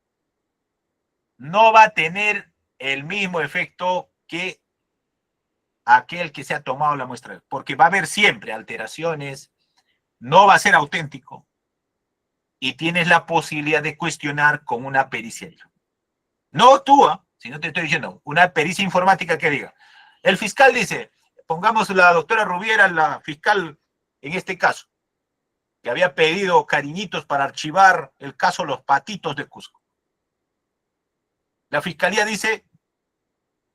no va a tener el mismo efecto que aquel que se ha tomado la muestra, porque va a haber siempre alteraciones, no va a ser auténtico y tienes la posibilidad de cuestionar con una pericia. No tú, si no te estoy diciendo, una pericia informática que diga. El fiscal dice, pongamos la doctora Rubiera, la fiscal en este caso, que había pedido cariñitos para archivar el caso Los Patitos de Cusco. La fiscalía dice,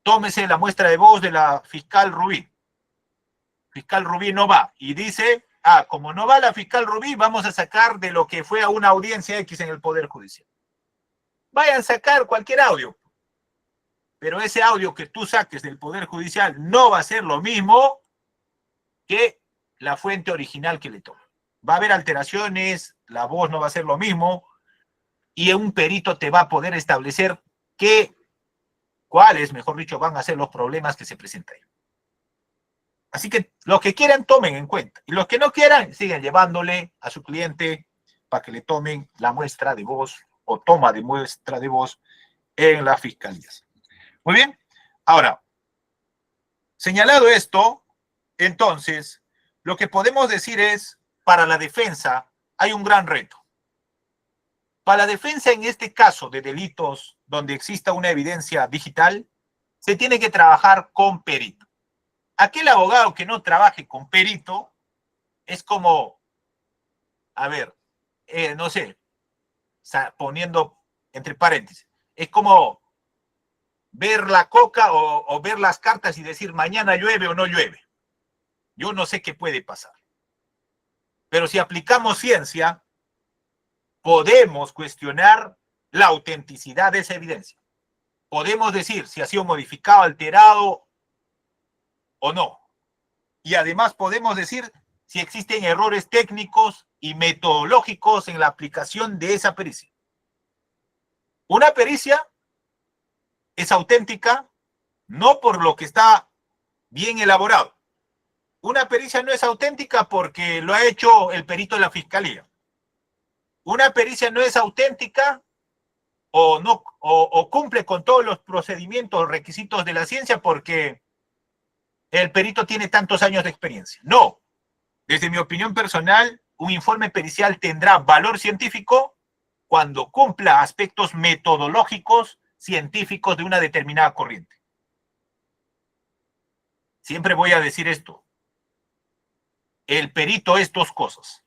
tómese la muestra de voz de la fiscal Rubí. Fiscal Rubí no va. Y dice, como no va la fiscal Rubí, vamos a sacar de lo que fue a una audiencia X en el Poder Judicial. Vayan a sacar cualquier audio. Pero ese audio que tú saques del Poder Judicial no va a ser lo mismo que la fuente original que le toma. Va a haber alteraciones, la voz no va a ser lo mismo, y un perito te va a poder establecer cuáles, mejor dicho, van a ser los problemas que se presentan. Así que los que quieran, tomen en cuenta. Y los que no quieran, sigan llevándole a su cliente para que le tomen la muestra de voz o toma de muestra de voz en las fiscalías. Muy bien. Ahora, señalado esto, entonces, lo que podemos decir es, para la defensa hay un gran reto. Para la defensa, en este caso de delitos donde exista una evidencia digital, se tiene que trabajar con perito. Aquel abogado que no trabaje con perito es como, no sé, poniendo entre paréntesis. Es como ver la coca o ver las cartas y decir mañana llueve o no llueve. Yo no sé qué puede pasar. Pero si aplicamos ciencia, podemos cuestionar la autenticidad de esa evidencia. Podemos decir si ha sido modificado, alterado o no. Y además podemos decir si existen errores técnicos y metodológicos en la aplicación de esa pericia. Una pericia es auténtica no por lo que está bien elaborado. Una pericia no es auténtica porque lo ha hecho el perito de la fiscalía. Una pericia no es auténtica o cumple con todos los procedimientos, requisitos de la ciencia porque el perito tiene tantos años de experiencia. No. Desde mi opinión personal, un informe pericial tendrá valor científico cuando cumpla aspectos metodológicos científicos de una determinada corriente. Siempre voy a decir esto. El perito es dos cosas.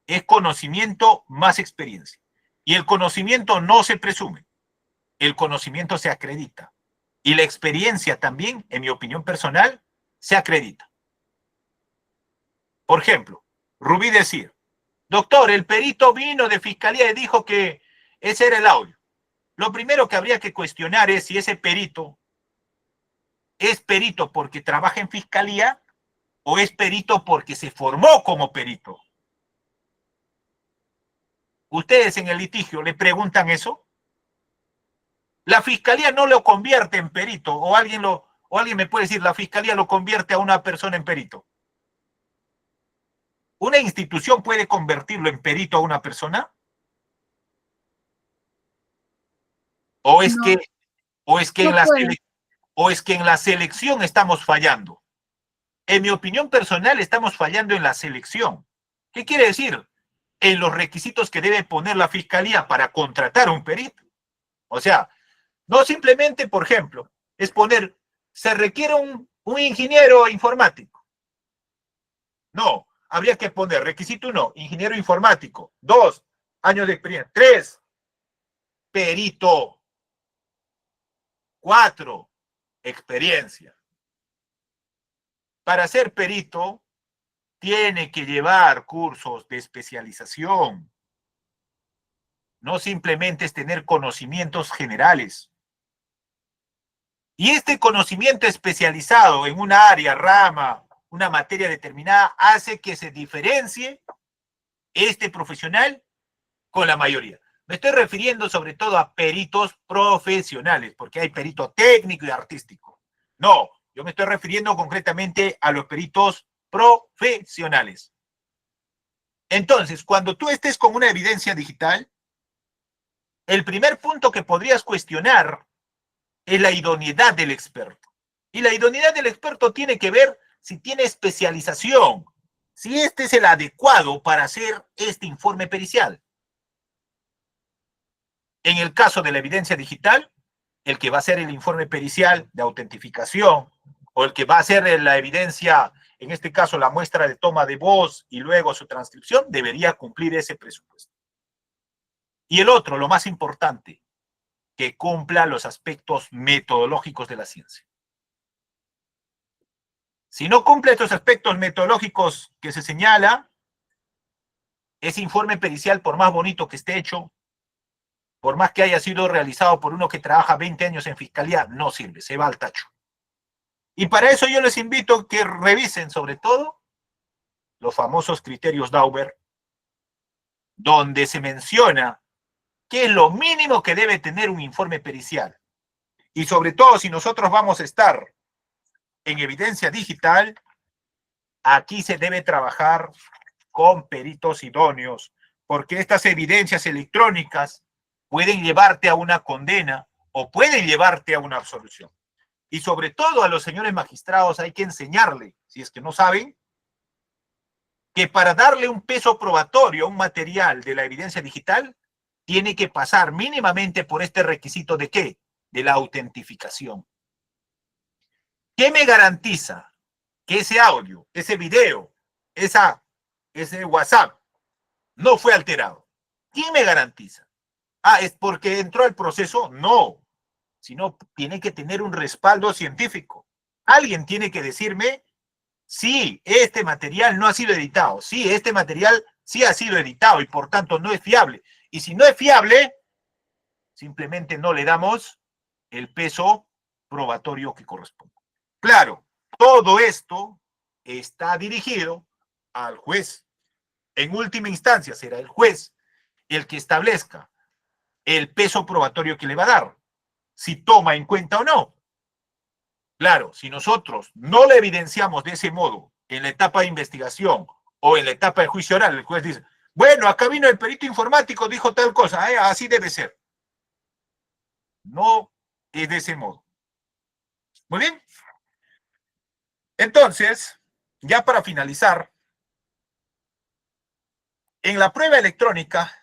Es conocimiento más experiencia. Y el conocimiento no se presume. El conocimiento se acredita. Y la experiencia también, en mi opinión personal, se acredita. Por ejemplo, Rubí decir, doctor, el perito vino de fiscalía y dijo que ese era el audio. Lo primero que habría que cuestionar es si ese perito es perito porque trabaja en fiscalía o es perito porque se formó como perito. ¿Ustedes en el litigio le preguntan eso? La fiscalía no lo convierte en perito, o alguien me puede decir, la fiscalía lo convierte a una persona en perito. ¿Una institución puede convertirlo en perito a una persona? ¿O es No, que, o es que no en la puede. o es que en la selección estamos fallando? En mi opinión personal, estamos fallando en la selección. ¿Qué quiere decir? En los requisitos que debe poner la fiscalía para contratar a un perito. O sea, no simplemente, por ejemplo, es poner, se requiere un ingeniero informático. No, habría que poner requisito 1, ingeniero informático. 2, años de experiencia. 3, perito. 4, experiencia. Para ser perito, tiene que llevar cursos de especialización. No simplemente es tener conocimientos generales. Y este conocimiento especializado en una área, rama, una materia determinada, hace que se diferencie este profesional con la mayoría. Me estoy refiriendo sobre todo a peritos profesionales, porque hay perito técnico y artístico. No, yo me estoy refiriendo concretamente a los peritos profesionales. Entonces, cuando tú estés con una evidencia digital, el primer punto que podrías cuestionar es la idoneidad del experto. Y la idoneidad del experto tiene que ver si tiene especialización, si este es el adecuado para hacer este informe pericial. En el caso de la evidencia digital, el que va a hacer el informe pericial de autentificación o el que va a hacer la evidencia, en este caso la muestra de toma de voz y luego su transcripción, debería cumplir ese presupuesto. Y el otro, lo más importante, que cumpla los aspectos metodológicos de la ciencia. Si no cumple estos aspectos metodológicos que se señala, ese informe pericial, por más bonito que esté hecho, por más que haya sido realizado por uno que trabaja 20 años en fiscalía, no sirve, se va al tacho. Y para eso yo les invito a que revisen sobre todo los famosos criterios Dauber, donde se menciona qué es lo mínimo que debe tener un informe pericial. Y sobre todo si nosotros vamos a estar en evidencia digital, aquí se debe trabajar con peritos idóneos, porque estas evidencias electrónicas pueden llevarte a una condena o pueden llevarte a una absolución. Y sobre todo a los señores magistrados hay que enseñarle, si es que no saben, que para darle un peso probatorio a un material de la evidencia digital, tiene que pasar mínimamente por este requisito de ¿qué? De la autentificación. ¿Qué me garantiza que ese audio, ese video, ese WhatsApp no fue alterado? ¿Quién me garantiza? Ah, ¿es porque entró al proceso? No, sino tiene que tener un respaldo científico. Alguien tiene que decirme, sí, este material no ha sido editado, sí, este material sí ha sido editado y por tanto no es fiable. Y si no es fiable, simplemente no le damos el peso probatorio que corresponde. Claro, todo esto está dirigido al juez. En última instancia será el juez el que establezca el peso probatorio que le va a dar, si toma en cuenta o no. Claro, si nosotros no le evidenciamos de ese modo en la etapa de investigación o en la etapa de juicio oral, el juez dice, bueno, acá vino el perito informático, dijo tal cosa, así debe ser. No es de ese modo. Muy bien. Entonces, ya para finalizar, en la prueba electrónica,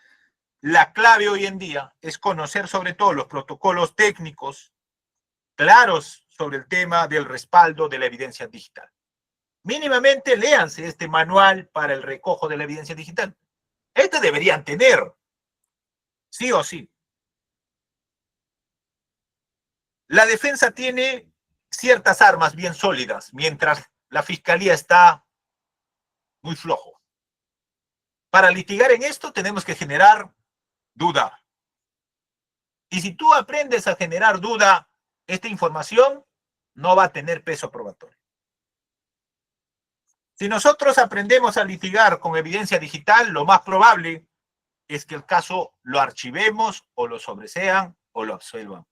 la clave hoy en día es conocer sobre todo los protocolos técnicos claros sobre el tema del respaldo de la evidencia digital. Mínimamente léanse este manual para el recojo de la evidencia digital. Este deberían tener, sí o sí. La defensa tiene ciertas armas bien sólidas, mientras la fiscalía está muy flojo. Para litigar en esto tenemos que generar duda. Y si tú aprendes a generar duda, esta información no va a tener peso probatorio. Si nosotros aprendemos a litigar con evidencia digital, lo más probable es que el caso lo archivemos o lo sobresean o lo absuelvan.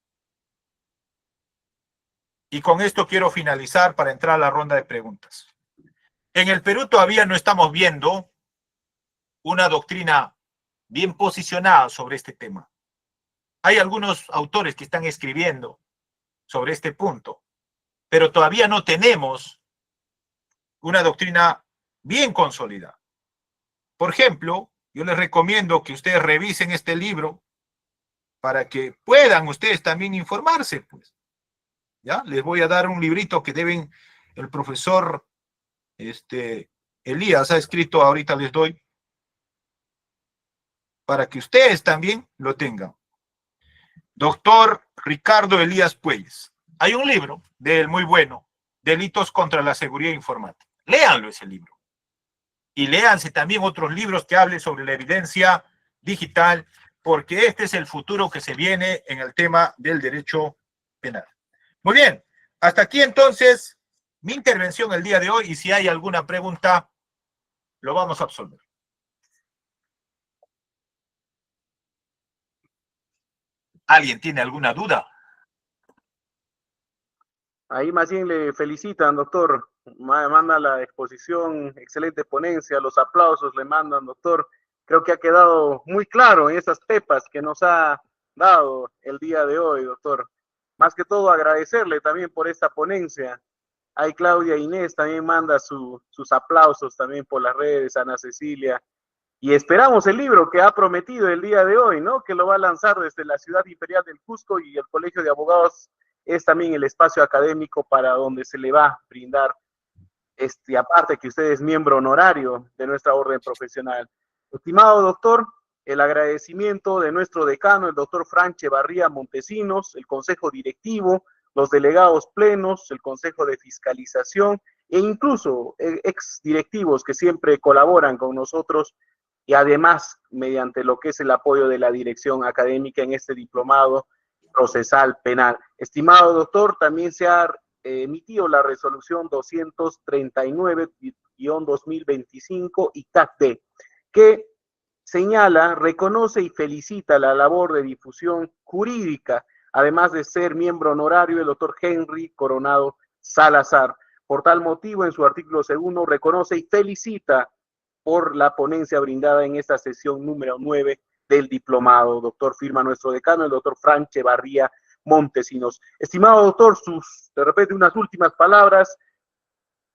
Y con esto quiero finalizar para entrar a la ronda de preguntas. En el Perú todavía no estamos viendo una doctrina bien posicionada sobre este tema. Hay algunos autores que están escribiendo sobre este punto, pero todavía no tenemos una doctrina bien consolidada. Por ejemplo, yo les recomiendo que ustedes revisen este libro para que puedan ustedes también informarse, pues. ¿Ya? Les voy a dar un librito que deben, el profesor Elías ha escrito, ahorita les doy, para que ustedes también lo tengan. Doctor Ricardo Elías Puelles. Hay un libro de él muy bueno, Delitos contra la Seguridad Informática. Léanlo ese libro. Y léanse también otros libros que hablen sobre la evidencia digital, porque este es el futuro que se viene en el tema del derecho penal. Muy bien, hasta aquí entonces mi intervención el día de hoy, y si hay alguna pregunta, lo vamos a absolver. ¿Alguien tiene alguna duda? Ahí más bien le felicitan, doctor. Manda la exposición, excelente ponencia, los aplausos le mandan, doctor. Creo que ha quedado muy claro en esas pepas que nos ha dado el día de hoy, doctor. Más que todo agradecerle también por esta ponencia. Ahí Claudia Inés también manda sus aplausos también por las redes, Ana Cecilia. Y esperamos el libro que ha prometido el día de hoy, ¿no? Que lo va a lanzar desde la Ciudad Imperial del Cusco, y el Colegio de Abogados es también el espacio académico para donde se le va a brindar, aparte que usted es miembro honorario de nuestra orden profesional. Estimado doctor, el agradecimiento de nuestro decano, el doctor Frank Echevarría Montesinos, el consejo directivo, los delegados plenos, el consejo de fiscalización e incluso ex directivos que siempre colaboran con nosotros, y además mediante lo que es el apoyo de la dirección académica en este diplomado procesal penal. Estimado doctor, también se ha emitido la resolución 239-2025 ICAC-D, que señala, reconoce y felicita la labor de difusión jurídica, además de ser miembro honorario del doctor Henry Coronado Salazar. Por tal motivo, en su artículo segundo, reconoce y felicita por la ponencia brindada en esta sesión número 9 del diplomado. Doctor, firma nuestro decano, el doctor Frank Echevarría Montesinos. Estimado doctor, de repente unas últimas palabras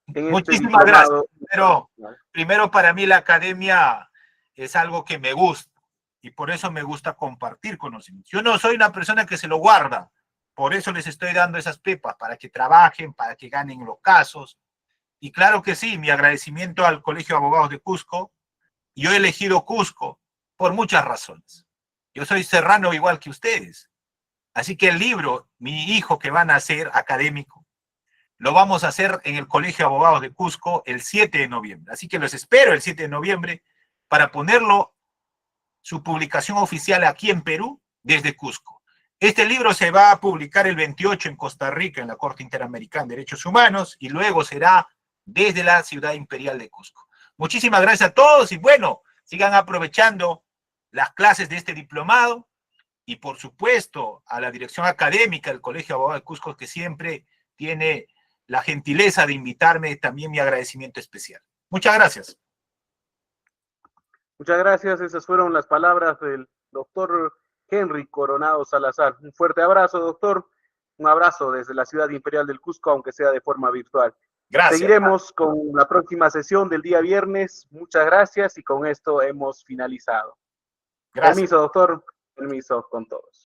en Muchísimas gracias. Pero primero, para mí la academia es algo que me gusta, y por eso me gusta compartir conocimientos. Yo no soy una persona que se lo guarda, por eso les estoy dando esas pepas, para que trabajen, para que ganen los casos. Y claro que sí, mi agradecimiento al Colegio de Abogados de Cusco. Yo he elegido Cusco por muchas razones. Yo soy serrano igual que ustedes. Así que el libro, mi hijo que va a nacer académico, lo vamos a hacer en el Colegio de Abogados de Cusco el 7 de noviembre. Así que los espero el 7 de noviembre para ponerlo, su publicación oficial aquí en Perú, desde Cusco. Este libro se va a publicar el 28 en Costa Rica, en la Corte Interamericana de Derechos Humanos, y luego será desde la Ciudad Imperial de Cusco. Muchísimas gracias a todos y bueno, sigan aprovechando las clases de este diplomado y por supuesto a la dirección académica del Colegio de Abogados de Cusco que siempre tiene la gentileza de invitarme, también mi agradecimiento especial. Muchas gracias. Muchas gracias. Esas fueron las palabras del doctor Henry Coronado Salazar. Un fuerte abrazo, doctor. Un abrazo desde la Ciudad Imperial del Cusco, aunque sea de forma virtual. Gracias. Seguiremos con la próxima sesión del día viernes. Muchas gracias y con esto hemos finalizado. Gracias. Permiso, doctor. Permiso con todos.